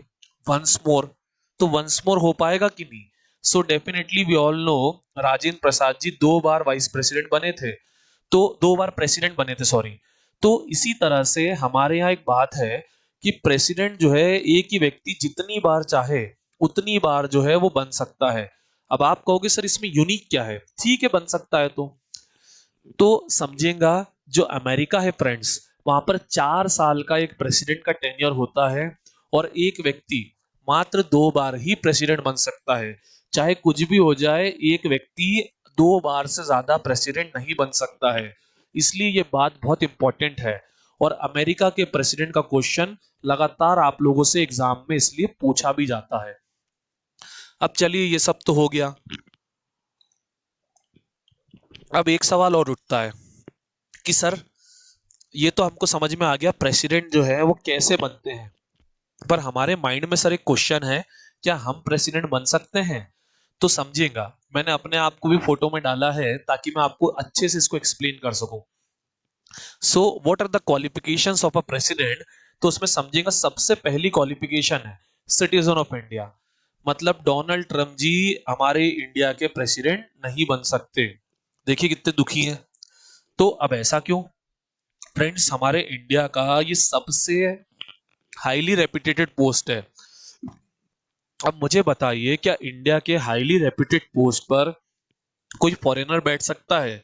वंस मोर, तो वंस मोर हो पाएगा कि नहीं? So definitely we all know Rajendra Prasad ji 2 बार वाइस प्रेसिडेंट बने थे, तो 2 बार प्रेसिडेंट बने थे, सॉरी। तो इसी तरह से हमारे यहाँ एक बात है कि प्रेसिडेंट जो है एक ही व्यक्ति जितनी बार चाहे उतनी बार जो है वो बन सकता है। अब आप कहोगे सर इसमें यूनिक क्या है? ठीक है बन सकता है, तो समझेगा जो अमेरिका है फ्रेंड्स, वहां पर 4 साल का एक प्रेसिडेंट का टेन्योर होता है और एक व्यक्ति मात्र 2 बार ही प्रेसिडेंट बन सकता है। चाहे कुछ भी हो जाए, एक व्यक्ति 2 बार से ज्यादा प्रेसिडेंट नहीं बन सकता है। इसलिए ये बात बहुत इंपॉर्टेंट है। और अमेरिका के प्रेसिडेंट का क्वेश्चन लगातार आप लोगों से एग्जाम में इसलिए पूछा भी जाता है। अब चलिए ये सब तो हो गया। अब एक सवाल और उठता है कि सर ये तो हमको समझ में आ गया प्रेसिडेंट जो है वो कैसे बनते हैं, पर हमारे माइंड में सर एक क्वेश्चन है, क्या हम प्रेसिडेंट बन सकते हैं? तो समझिएगा, मैंने अपने आप को भी फोटो में डाला है ताकि मैं आपको अच्छे से इसको एक्सप्लेन कर सकूं। So what are the qualifications of a president? तो उसमें समझिएगा सबसे पहली क्वालिफिकेशन है सिटीजन ऑफ इंडिया। मतलब डोनाल्ड ट्रम्प जी हमारे इंडिया के प्रेसिडेंट नहीं बन सकते। देखिए कितने दुखी हैं। तो अब ऐसा क्यों? फ्रेंड्स हमारे इंडिया का ये सबसे हाईली रेप्यूटेड पोस्ट है। अब मुझे बताइए, क्या इंडिया के हाईली रेप्यूटेड पोस्ट पर कोई फॉरेनर बैठ सकता है?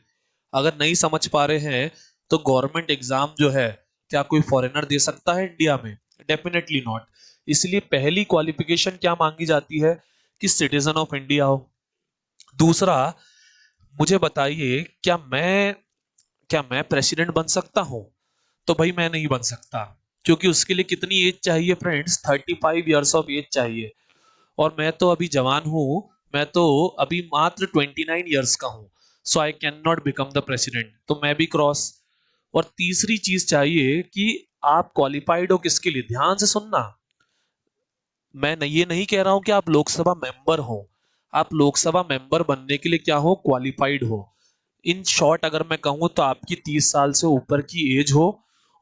अगर नहीं समझ पा रहे हैं तो गवर्नमेंट एग्जाम जो है, क्या कोई फॉरेनर दे सकता है इंडिया में? Definitely not. इसलिए पहली क्वालिफिकेशन क्या मांगी जाती है कि सिटीजन ऑफ इंडिया हो। दूसरा, मुझे बताइए क्या मैं प्रेसिडेंट बन सकता हूं? तो भाई मैं नहीं बन सकता, क्योंकि उसके लिए कितनी एज चाहिए फ्रेंड्स, 35 ईयर्स ऑफ एज चाहिए, और मैं तो अभी जवान हूँ, मैं तो अभी मात्र 29 ईयर्स का हूँ। So I can not become the president, तो मैं भी क्रॉस। और तीसरी चीज चाहिए कि आप क्वालिफाइड हो किसके लिए, ध्यान से सुनना। मैं नहीं, ये नहीं कह रहा हूं कि आप लोकसभा मेंबर हो, आप लोकसभा मेंबर बनने के लिए क्या हो, क्वालिफाइड हो। इन शॉर्ट अगर मैं कहूं तो आपकी 30 साल से ऊपर की एज हो,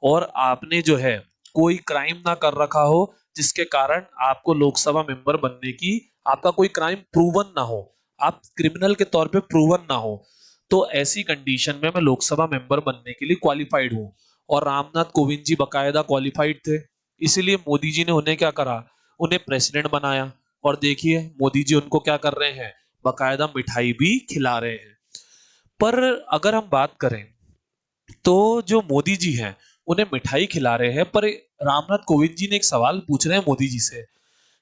और आपने जो है कोई क्राइम ना कर रखा हो जिसके कारण आपको लोकसभा मेंबर बनने की, आपका कोई क्राइम प्रूवन ना हो, आप क्रिमिनल के तौर पे प्रूवन ना हो, तो ऐसी कंडीशन में मैं लोकसभा मेंबर बनने के लिए क्वालिफाइड हूं। और रामनाथ कोविंद जी बकायदा क्वालिफाइड थे, इसीलिए मोदी जी ने उन्हें क्या करा, उन्हें प्रेसिडेंट बनाया। और देखिए मोदी जी उनको क्या कर रहे हैं, बकायदा मिठाई भी खिला रहे हैं। पर अगर हम बात करें तो जो मोदी जी हैं उन्हें मिठाई खिला रहे हैं, पर रामनाथ कोविंद जी ने एक सवाल पूछ रहे हैं मोदी जी से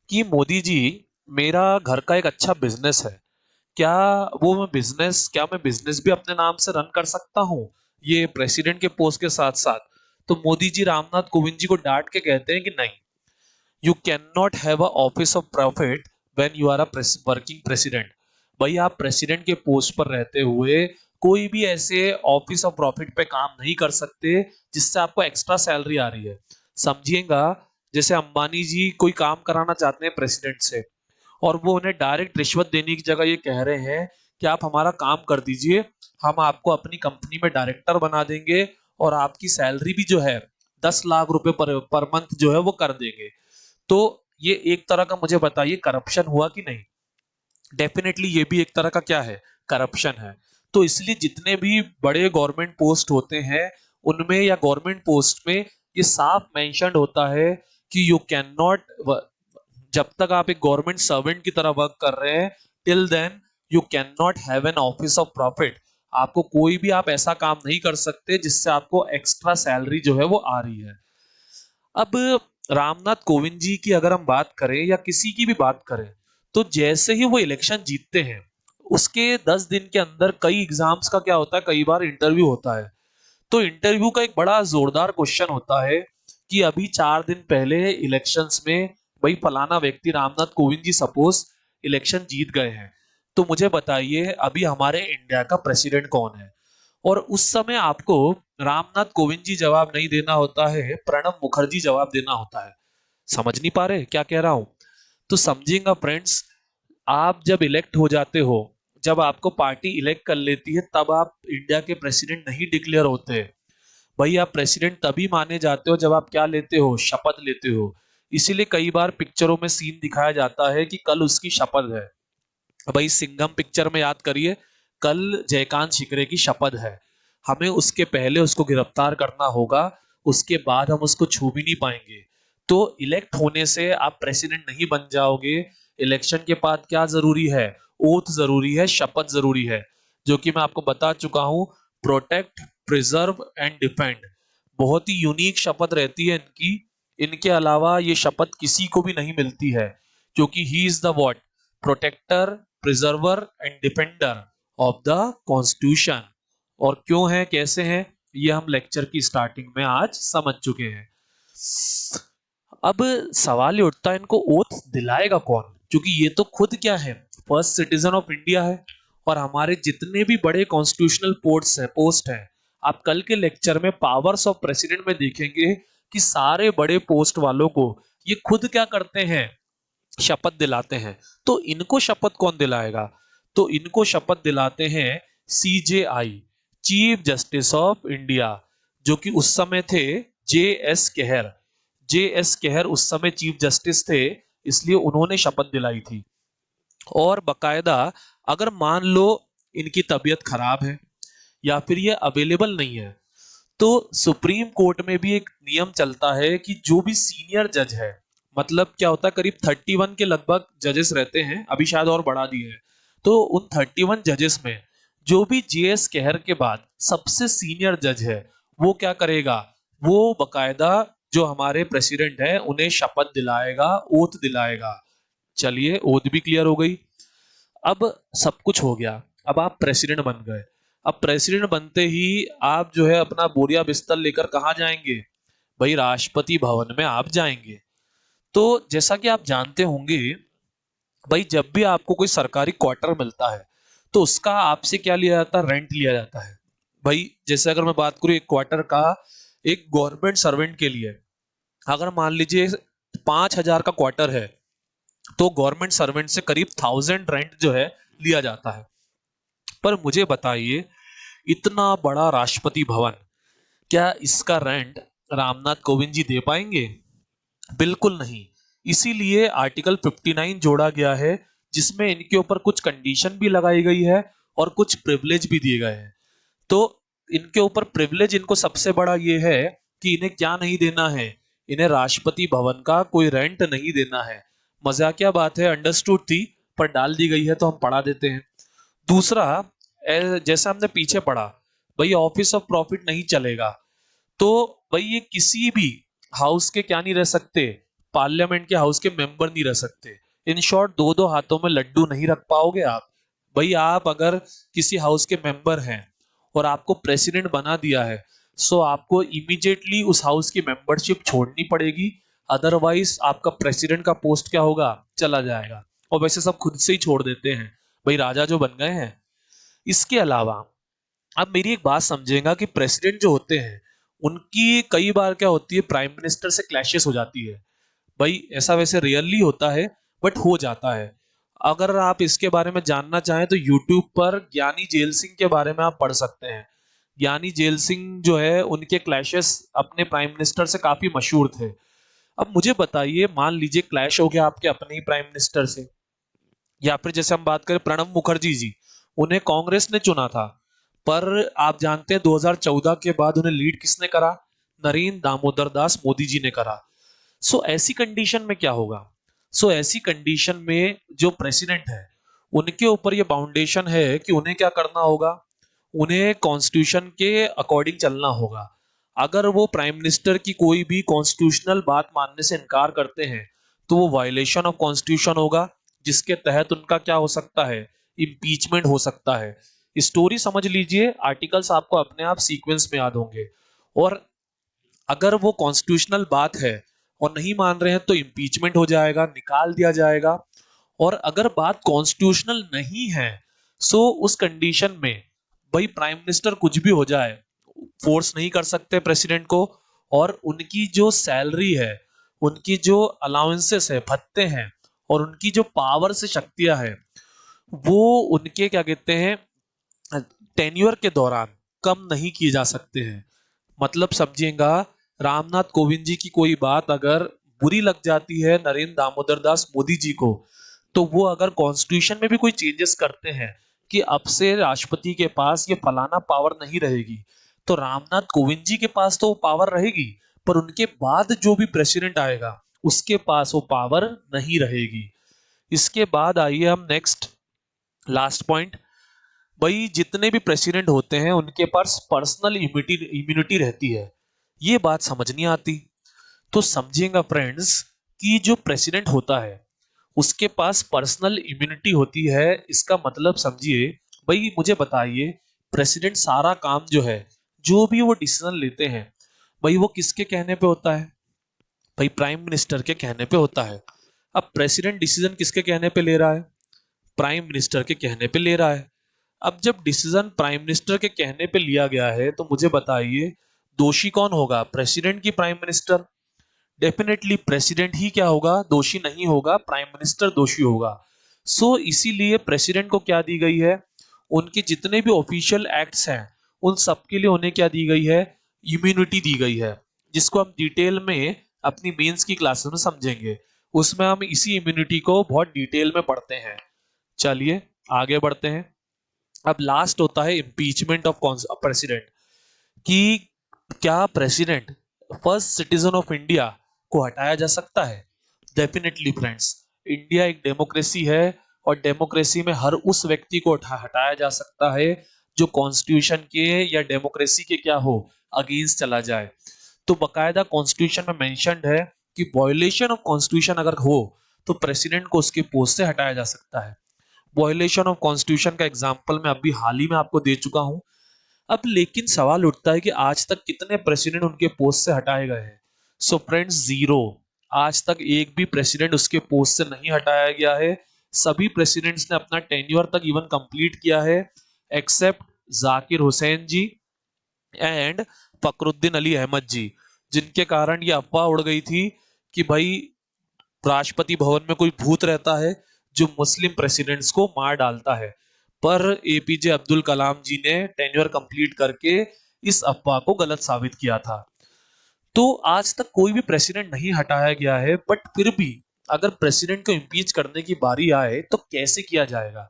कि मोदी जी, मेरा घर का एक अच्छा बिजनेस है, क्या क्या मैं बिजनेस भी अपने नाम से रन कर सकता हूँ, ये प्रेसिडेंट के पोस्ट के साथ साथ। तो मोदी जी रामनाथ कोविंद जी को डांट के कहते हैं कि नहीं, you can not have a office of profit when you are a working president. भाई आप प्रेसिडेंट के पोस्ट पर रहते हुए कोई भी ऐसे ऑफिस ऑफ प्रॉफिट पे काम नहीं कर सकते जिससे आपको एक्स्ट्रा सैलरी आ रही है। समझिएगा, जैसे अंबानी जी कोई काम कराना चाहते हैं प्रेसिडेंट से, और वो उन्हें डायरेक्ट रिश्वत देने की जगह ये कह रहे हैं कि आप हमारा काम कर दीजिए, हम आपको अपनी कंपनी में डायरेक्टर बना देंगे, और आपकी सैलरी भी जो है 10 लाख रुपए पर मंथ जो है वो कर देंगे। तो ये एक तरह का, मुझे बताइए, करप्शन हुआ कि नहीं? डेफिनेटली ये भी एक तरह का क्या है, करप्शन है। तो इसलिए जितने भी बड़े गवर्नमेंट पोस्ट होते हैं उनमें या गवर्नमेंट पोस्ट में ये साफ मेंशन्ड होता है कि यू कैन नॉट, जब तक आप एक गवर्नमेंट सर्वेंट की तरह वर्क कर रहे हैं, till then you can not have an office of profit. आपको कोई भी, आप ऐसा काम नहीं कर सकते जिससे आपको एक्स्ट्रा सैलरी जो है वो आ रही है। अब रामनाथ कोविंद जी की अगर हम बात करें या किसी की भी बात करें, तो जैसे ही वो इलेक्शन जीतते हैं उसके 10 दिन के अंदर कई एग्जाम्स का क्या होता है, कई बार इंटरव्यू होता है। तो इंटरव्यू का एक बड़ा जोरदार क्वेश्चन होता है कि अभी 4 दिन पहले इलेक्शंस में भाई फलाना व्यक्ति रामनाथ कोविंद जी सपोज इलेक्शन जीत गए हैं, तो मुझे बताइए अभी हमारे इंडिया का प्रेसिडेंट कौन है। और उस समय आपको रामनाथ कोविंद जी जवाब नहीं देना होता है, प्रणब मुखर्जी जवाब देना होता है। समझ नहीं पा रहे क्या कह रहा हूं? तो समझिएगा फ्रेंड्स, आप जब इलेक्ट हो जाते हो, जब आपको पार्टी इलेक्ट कर लेती है, तब आप इंडिया के प्रेसिडेंट नहीं डिक्लेयर होते। भाई आप प्रेसिडेंट तभी माने जाते हो जब आप क्या लेते हो, शपथ लेते हो। इसीलिए कई बार पिक्चरों में सीन दिखाया जाता है कि कल उसकी शपथ है। भाई सिंघम पिक्चर में याद करिए, कल जयकांत शिकरे की शपथ है, हमें उसके पहले उसको गिरफ्तार करना होगा, उसके बाद हम उसको छू भी नहीं पाएंगे। तो इलेक्ट होने से आप प्रेसिडेंट नहीं बन जाओगे। इलेक्शन के बाद क्या जरूरी है, ओथ जरूरी है, शपथ जरूरी है, जो कि मैं आपको बता चुका हूं, प्रोटेक्ट, प्रिजर्व एंड डिफेंड। बहुत ही यूनिक शपथ रहती है इनकी, इनके अलावा ये शपथ किसी को भी नहीं मिलती है, क्योंकि he is the what, protector, preserver and defender of the constitution. और क्यों है, कैसे है, ये हम लेक्चर की स्टार्टिंग में आज समझ चुके हैं। अब सवाल ये उठता है, इनको ओथ दिलाएगा कौन, क्योंकि ये तो खुद क्या है, फर्स्ट सिटीजन ऑफ इंडिया है। और हमारे जितने भी बड़े कॉन्स्टिट्यूशनल पोस्ट हैं, आप कल के लेक्चर में पावर्स ऑफ प्रेसिडेंट में देखेंगे कि सारे बड़े पोस्ट वालों को ये खुद क्या करते हैं, शपथ दिलाते हैं। तो इनको शपथ कौन दिलाएगा, तो इनको शपथ दिलाते हैं CJI, chief justice of India, जो कि उस समय थे जे एस केहर। जे एस केहर उस समय चीफ जस्टिस थे, इसलिए उन्होंने शपथ दिलाई थी। और बकायदा अगर मान लो इनकी तबीयत खराब है या फिर ये अवेलेबल नहीं है, तो सुप्रीम कोर्ट में भी एक नियम चलता है कि जो भी सीनियर जज है, मतलब क्या होता है, करीब 31 के लगभग जजेस रहते हैं, अभी शायद और बढ़ा दिए हैं। तो उन 31 जजेस में जो भी जेएस केहर के बाद सबसे सीनियर जज है, वो क्या करेगा, वो बकायदा जो हमारे प्रेसिडेंट है उन्हें शपथ दिलाएगा, ओथ दिलाएगा। चलिए ओथ भी क्लियर हो गई। अब सब कुछ हो गया, अब आप प्रेसिडेंट बन गए। अब प्रेसिडेंट बनते ही आप जो है अपना बोरिया बिस्तर लेकर कहाँ जाएंगे? भाई राष्ट्रपति भवन में आप जाएंगे। तो जैसा कि आप जानते होंगे भाई, जब भी आपको कोई सरकारी क्वार्टर मिलता है तो उसका आपसे क्या लिया जाता है? रेंट लिया जाता है। भाई जैसे अगर मैं बात करूं एक क्वार्टर का, एक गवर्नमेंट सर्वेंट के लिए, अगर मान लीजिए 5,000 का क्वार्टर है तो गवर्नमेंट सर्वेंट से करीब 1,000 रेंट जो है लिया जाता है। पर मुझे बताइए, इतना बड़ा राष्ट्रपति भवन, क्या इसका रेंट रामनाथ कोविंद जी दे पाएंगे? बिल्कुल नहीं। इसीलिए आर्टिकल 59 जोड़ा गया है, जिसमें इनके ऊपर कुछ कंडीशन भी लगाई गई है और कुछ प्रिविलेज भी दिए गए हैं। तो इनके ऊपर प्रिविलेज, इनको सबसे बड़ा ये है कि इन्हें क्या नहीं देना है, इन्हें राष्ट्रपति भवन का कोई रेंट नहीं देना है। मजाकिया बात है, अंडरस्टूड थी, पर डाल दी गई है तो हम पढ़ा देते हैं। दूसरा, जैसा हमने पीछे पढ़ा, भाई ऑफिस ऑफ प्रॉफिट नहीं चलेगा। तो भाई ये किसी भी हाउस के क्या नहीं रह सकते? पार्लियामेंट के हाउस के मेंबर नहीं रह सकते। इन शॉर्ट, दो दो हाथों में लड्डू नहीं रख पाओगे आप। भाई आप अगर किसी हाउस के मेंबर हैं और आपको प्रेसिडेंट बना दिया है, सो आपको इमीडिएटली उस हाउस की मेंबरशिप छोड़नी पड़ेगी। अदरवाइज आपका प्रेसिडेंट का पोस्ट क्या होगा? चला जाएगा। और वैसे सब खुद से ही छोड़ देते हैं, भाई राजा जो बन गए हैं। इसके अलावा आप मेरी एक बात समझेगा कि प्रेसिडेंट जो होते हैं उनकी कई बार क्या होती है, प्राइम मिनिस्टर से क्लैशेस हो जाती है। भाई ऐसा वैसे रियरली होता है, बट हो जाता है। अगर आप इसके बारे में जानना चाहें तो यूट्यूब पर ज्ञानी जेल सिंह के बारे में आप पढ़ सकते हैं। ज्ञानी जेल सिंह जो है, उनके क्लैशेस अपने प्राइम मिनिस्टर से काफी मशहूर थे। अब मुझे बताइए, मान लीजिए क्लैश हो गया आपके अपने ही प्राइम मिनिस्टर से, या फिर जैसे हम बात करें प्रणब मुखर्जी जी, उन्हें कांग्रेस ने चुना था, पर आप जानते हैं 2014 के बाद उन्हें लीड किसने करा? नरेंद्र दामोदर दास मोदी जी ने करा। सो ऐसी कंडीशन में क्या होगा? सो ऐसी कंडीशन में जो प्रेसिडेंट है, उनके ऊपर ये बाउंडेशन है कि उन्हें क्या करना होगा? उन्हें कॉन्स्टिट्यूशन के अकॉर्डिंग चलना होगा। अगर वो प्राइम मिनिस्टर की कोई भी कॉन्स्टिट्यूशनल बात मानने से इनकार करते हैं तो वो वायलेशन ऑफ कॉन्स्टिट्यूशन होगा, जिसके तहत उनका क्या हो सकता है? इम्पीचमेंट हो सकता है। स्टोरी समझ लीजिए, आर्टिकल्स आपको अपने आप सीक्वेंस में याद होंगे। और अगर वो कॉन्स्टिट्यूशनल बात है और नहीं मान रहे हैं तो इम्पीचमेंट हो जाएगा, निकाल दिया जाएगा। और अगर बात कॉन्स्टिट्यूशनल नहीं है, सो उस कंडीशन में भाई प्राइम मिनिस्टर कुछ भी हो जाए, फोर्स नहीं कर सकते प्रेसिडेंट को। और उनकी जो सैलरी है, उनकी जो अलाउंसेस है, भत्ते हैं, और उनकी जो पावर से शक्तियां है, वो उनके क्या कहते हैं, टेन्योर के दौरान कम नहीं किए जा सकते हैं। मतलब समझिएगा, रामनाथ कोविंद जी की कोई बात अगर बुरी लग जाती है नरेंद्र दामोदर दास मोदी जी को, तो वो अगर कॉन्स्टिट्यूशन में भी कोई चेंजेस करते हैं कि अब से राष्ट्रपति के पास ये फलाना पावर नहीं रहेगी, तो रामनाथ कोविंद जी के पास तो वो पावर रहेगी, पर उनके बाद जो भी प्रेसिडेंट आएगा उसके पास वो पावर नहीं रहेगी। इसके बाद आइए हम नेक्स्ट, लास्ट पॉइंट। भाई जितने भी प्रेसिडेंट होते हैं उनके पास पर्सनल इम्यूनिटी इम्यूनिटी रहती है। ये बात समझ नहीं आती। तो समझिएगा फ्रेंड्स, कि जो प्रेसिडेंट होता है उसके पास पर्सनल इम्यूनिटी होती है। इसका मतलब समझिए, भाई मुझे बताइए, प्रेसिडेंट सारा काम जो है, जो भी वो डिसीजन लेते हैं, भाई वो किसके कहने पे होता है? भाई प्राइम मिनिस्टर के कहने पे होता है। अब प्रेसिडेंट डिसीजन किसके कहने पे ले रहा है? प्राइम मिनिस्टर के कहने पे ले रहा है। अब जब डिसीजन प्राइम मिनिस्टर के कहने पे लिया गया है, तो मुझे बताइए, दोषी कौन होगा, प्रेसिडेंट की प्राइम मिनिस्टर? डेफिनेटली प्रेसिडेंट ही क्या होगा, दोषी नहीं होगा, प्राइम मिनिस्टर दोषी होगा। सो इसीलिए प्रेसिडेंट को क्या दी गई है? उनके जितने भी ऑफिशियल एक्ट्स हैं उन सबके लिए उन्हें क्या दी गई है? इम्यूनिटी दी गई है, जिसको हम डिटेल में अपनी मेंस की क्लासेस में समझेंगे। उसमें हम इसी इम्यूनिटी को बहुत डिटेल में पढ़ते हैं। चलिए आगे बढ़ते हैं। अब लास्ट होता है इम्पीचमेंट ऑफ प्रेसिडेंट, कि क्या president first citizen of India को हटाया जा सकता है? डेफिनेटली फ्रेंड्स, इंडिया एक डेमोक्रेसी है, और डेमोक्रेसी में हर उस व्यक्ति को हटाया जा सकता है जो कॉन्स्टिट्यूशन के या डेमोक्रेसी के क्या हो, अगेंस्ट चला जाए। तो बकायदा कॉन्स्टिट्यूशन में मेंशन्ड है कि वॉयलेशन ऑफ कॉन्स्टिट्यूशन अगर हो तो प्रेसिडेंट को उसके पोस्ट से हटाया जा सकता है। वॉयलेशन ऑफ कॉन्स्टिट्यूशन का एग्जांपल मैं अभी हाल ही में आपको दे चुका हूं। अब लेकिन सवाल उठता है कि आज तक कितने प्रेसिडेंट उनके पोस्ट से हटाए गए हैं। So friends, zero. आज तक एक भी प्रेसिडेंट उसके पोस्ट से नहीं हटाया गया है। सभी प्रेसिडेंट्स ने अपना टेन्योर तक इवन कंप्लीट किया है, एक्सेप्ट जाकिर हुसैन जी एंड फखरुद्दीन अली अहमद जी, जिनके कारण ये अफवाह उड़ गई थी कि भाई राष्ट्रपति भवन में कोई भूत रहता है जो मुस्लिम प्रेसिडेंट्स को मार डालता है। पर एपीजे अब्दुल कलाम जी ने टेन्योर कंप्लीट करके इस अफवाह को गलत साबित किया था। तो आज तक कोई भी प्रेसिडेंट नहीं हटाया गया है, बट फिर भी अगर प्रेसिडेंट को इम्पीच करने की बारी आए तो कैसे किया जाएगा?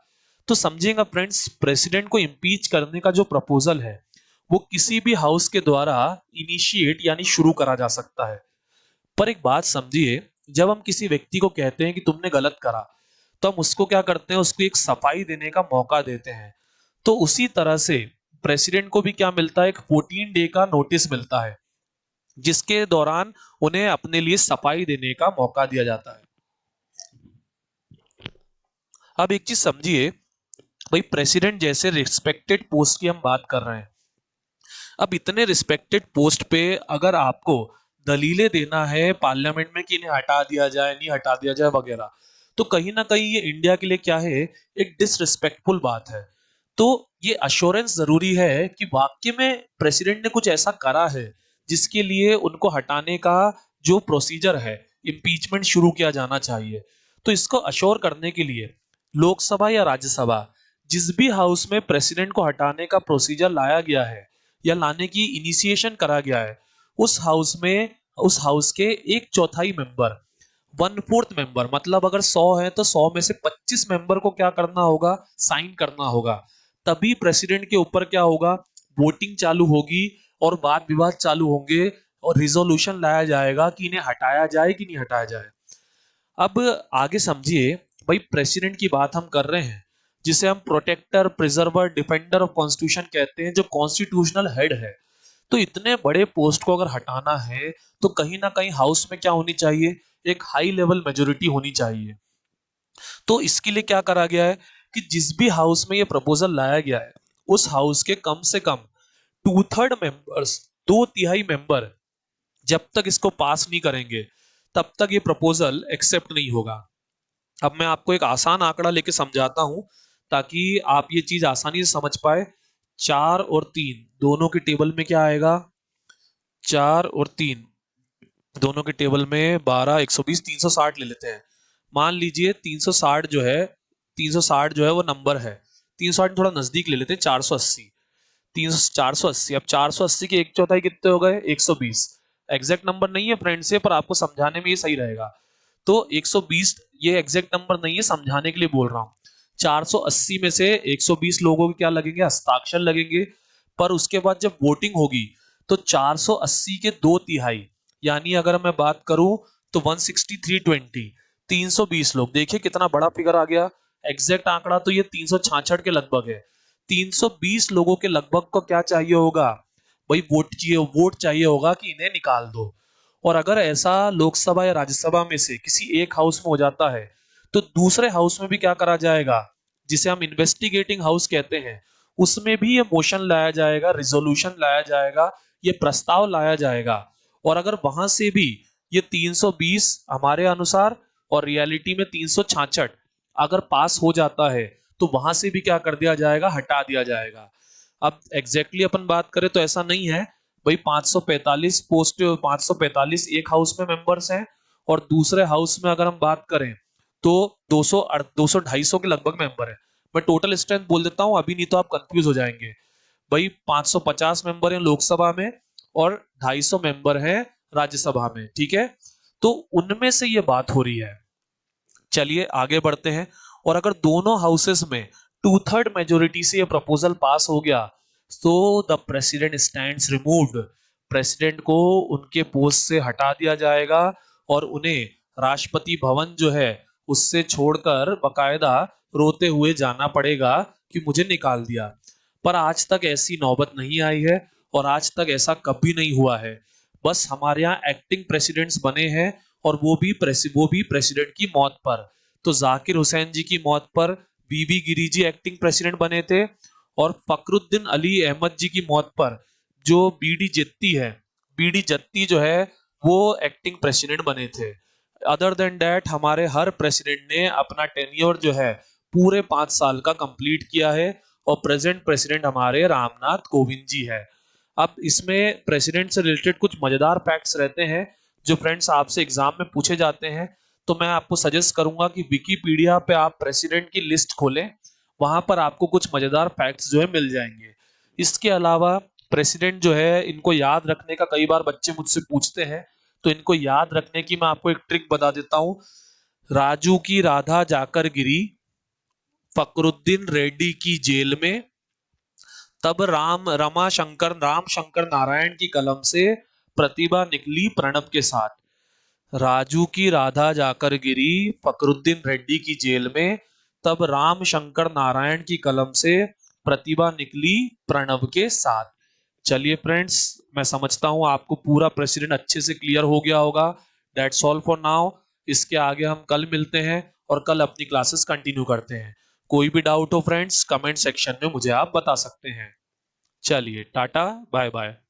तो समझिएगा फ्रेंड्स, प्रेसिडेंट को इम्पीच करने का जो प्रपोजल है वो किसी भी हाउस के द्वारा इनिशिएट यानी शुरू करा जा सकता है। पर एक बात समझिए, जब हम किसी व्यक्ति को कहते हैं कि तुमने गलत करा, तो हम उसको क्या करते हैं, उसको एक सफाई देने का मौका देते हैं। तो उसी तरह से प्रेसिडेंट को भी क्या मिलता है, एक 14 डे का नोटिस मिलता है, जिसके दौरान उन्हें अपने लिए सफाई देने का मौका दिया जाता है। अब एक चीज समझिए, भाई प्रेसिडेंट जैसे रिस्पेक्टेड पोस्ट की हम बात कर रहे हैं। अब इतने रिस्पेक्टेड पोस्ट पे अगर आपको दलीलें देना है पार्लियामेंट में कि इन्हें हटा दिया जाए, नहीं हटा दिया जाए वगैरह, तो कहीं ना कहीं ये इंडिया के लिए क्या है, एक डिसरिस्पेक्टफुल बात है। तो ये अश्योरेंस जरूरी है कि वाकई में प्रेसिडेंट ने कुछ ऐसा करा है जिसके लिए उनको हटाने का जो प्रोसीजर है, इम्पीचमेंट शुरू किया जाना चाहिए। तो इसको अश्योर करने के लिए लोकसभा या राज्यसभा, जिस भी हाउस में प्रेसिडेंट को हटाने का प्रोसीजर लाया गया है या लाने की इनिशिएशन करा गया है, उस हाउस में उस हाउस के एक चौथाई मेंबर, 1/4 मेंबर, मतलब अगर 100 है तो 100 में से 25 मेंबर को क्या करना होगा, साइन करना होगा। तभी प्रेसिडेंट के ऊपर क्या होगा, वोटिंग चालू होगी और वाद विवाद चालू होंगे और रिजोल्यूशन लाया जाएगा कि इन्हें हटाया जाए कि नहीं हटाया जाए। अब आगे समझिए, भाई प्रेसिडेंट की बात हम कर रहे हैं, जिसे हम protector, preserver, defender of constitution कहते हैं, जो कॉन्स्टिट्यूशनल हेड है। तो इतने बड़े पोस्ट को अगर हटाना है तो कहीं ना कहीं हाउस में क्या होनी चाहिए, एक हाई लेवल मेजोरिटी होनी चाहिए। तो इसके लिए क्या करा गया है कि जिस भी हाउस में ये प्रपोजल लाया गया है, उस हाउस के कम से कम 2/3 मेंबर्स, 2/3 मेंबर जब तक इसको पास नहीं करेंगे तब तक ये प्रपोजल एक्सेप्ट नहीं होगा। अब मैं आपको एक आसान आंकड़ा लेके समझाता हूं ताकि आप ये चीज आसानी से समझ पाए। 4 और 3 दोनों के टेबल में क्या आएगा, 4 और 3 दोनों के टेबल में 12, 120, 360 ले लेते हैं। मान लीजिए 360 जो है, 360 जो है वो नंबर है, 360 थोड़ा नजदीक ले लेते हैं, 480। 480, अब 480 के एक चौथाई कितने हो गए, 120। एग्जैक्ट नंबर नहीं है फ्रेंड्स से, पर आपको समझाने में ये सही रहेगा। तो 120 ये एग्जैक्ट नंबर नहीं है, समझाने के लिए बोल रहा हूं। 480 में से 120 लोगों के क्या लगेंगे, हस्ताक्षर लगेंगे। पर उसके बाद जब वोटिंग होगी तो 480 के 2/3, यानी अगर मैं बात करूं तो 16320, 320 लोग, देखिए कितना बड़ा फिगर आ गया। एग्जैक्ट आंकड़ा तो ये 366 के लगभग है। 320 लोगों के लगभग को क्या चाहिए होगा, भाई वोट चाहिए होगा कि इन्हें निकाल दो। और अगर ऐसा लोकसभा या राज्यसभा में से किसी एक हाउस में हो जाता है तो दूसरे हाउस में भी क्या करा जाएगा, जिसे हम इन्वेस्टिगेटिंग हाउस कहते हैं, उसमें भी ये मोशन लाया जाएगा, रिजोल्यूशन लाया जाएगा, ये प्रस्ताव लाया जाएगा। और अगर वहां से भी ये 320 हमारे अनुसार और रियलिटी में 366 अगर पास हो जाता है तो वहां से भी क्या कर दिया जाएगा, हटा दिया जाएगा। अब एग्जैक्टली अपन बात करें तो ऐसा नहीं है भाई, 545 पोस्ट, 545 एक हाउस में मेंबर्स हैं और दूसरे हाउस में अगर हम बात करें तो 200 200 250 के लगभग मेंबर है। मैं टोटल स्ट्रेंथ बोल देता हूं अभी, नहीं तो आप कंफ्यूज हो जाएंगे। भाई 550 मेंबर हैं लोकसभा में और 250 मेंबर हैं राज्यसभा में, ठीक है। तो उनमें से ये बात हो रही है। चलिए आगे बढ़ते हैं। और अगर दोनों हाउसेस में 2/3 मेजोरिटी से ये प्रपोजल पास हो गया तो the president stands removed, president को उनके पोस्ट से हटा दिया जाएगा और उन्हें राष्ट्रपति भवन जो है उससे छोड़कर बकायदा रोते हुए जाना पड़ेगा कि मुझे निकाल दिया। पर आज तक ऐसी नौबत नहीं आई है और आज तक ऐसा कभी नहीं हुआ है। बस हमारे यहाँ एक्टिंग प्रेसिडेंट्स बने हैं और वो भी प्रेसिडेंट की मौत पर। तो जाकिर हुसैन जी की मौत पर बीबी गिरी जी एक्टिंग प्रेसिडेंट बने थे और फकरुद्दीन अली अहमद जी की मौत पर जो बीडी जत्ती जो है वो एक्टिंग प्रेसिडेंट बने थे। अदर देन दैट हमारे हर प्रेसिडेंट ने अपना टेन्योर जो है पूरे 5 साल का कंप्लीट किया है और प्रेजेंट प्रेसिडेंट हमारे रामनाथ कोविंद जी है। अब इसमें प्रेसिडेंट से रिलेटेड कुछ मजेदार फैक्ट्स रहते हैं जो फ्रेंड्स आपसे एग्जाम में पूछे जाते हैं, तो मैं आपको सजेस्ट करूंगा कि विकिपीडिया पे आप प्रेसिडेंट की लिस्ट खोलें, वहां पर आपको कुछ मजेदार फैक्ट्स जो है मिल जाएंगे। इसके अलावा प्रेसिडेंट जो है इनको याद रखने का कई बार बच्चे मुझसे पूछते हैं, तो इनको याद रखने की मैं आपको एक ट्रिक बता देता हूं। राजू की राधा जाकर गिरी, फकरुद्दीन रेड्डी की जेल में, तब राम शंकर नारायण की कलम से प्रतिभा निकली प्रणब के साथ। राजू की राधा जाकर गिरी, फकरुद्दीन रेड्डी की जेल में, तब राम शंकर नारायण की कलम से प्रतिभा निकली प्रणब के साथ। चलिए फ्रेंड्स, मैं समझता हूं आपको पूरा प्रेसिडेंट अच्छे से क्लियर हो गया होगा। That's all for now. इसके आगे हम कल मिलते हैं और कल अपनी क्लासेस कंटिन्यू करते हैं। कोई भी डाउट हो फ्रेंड्स, कमेंट सेक्शन में मुझे आप बता सकते हैं। चलिए टाटा, बाय बाय।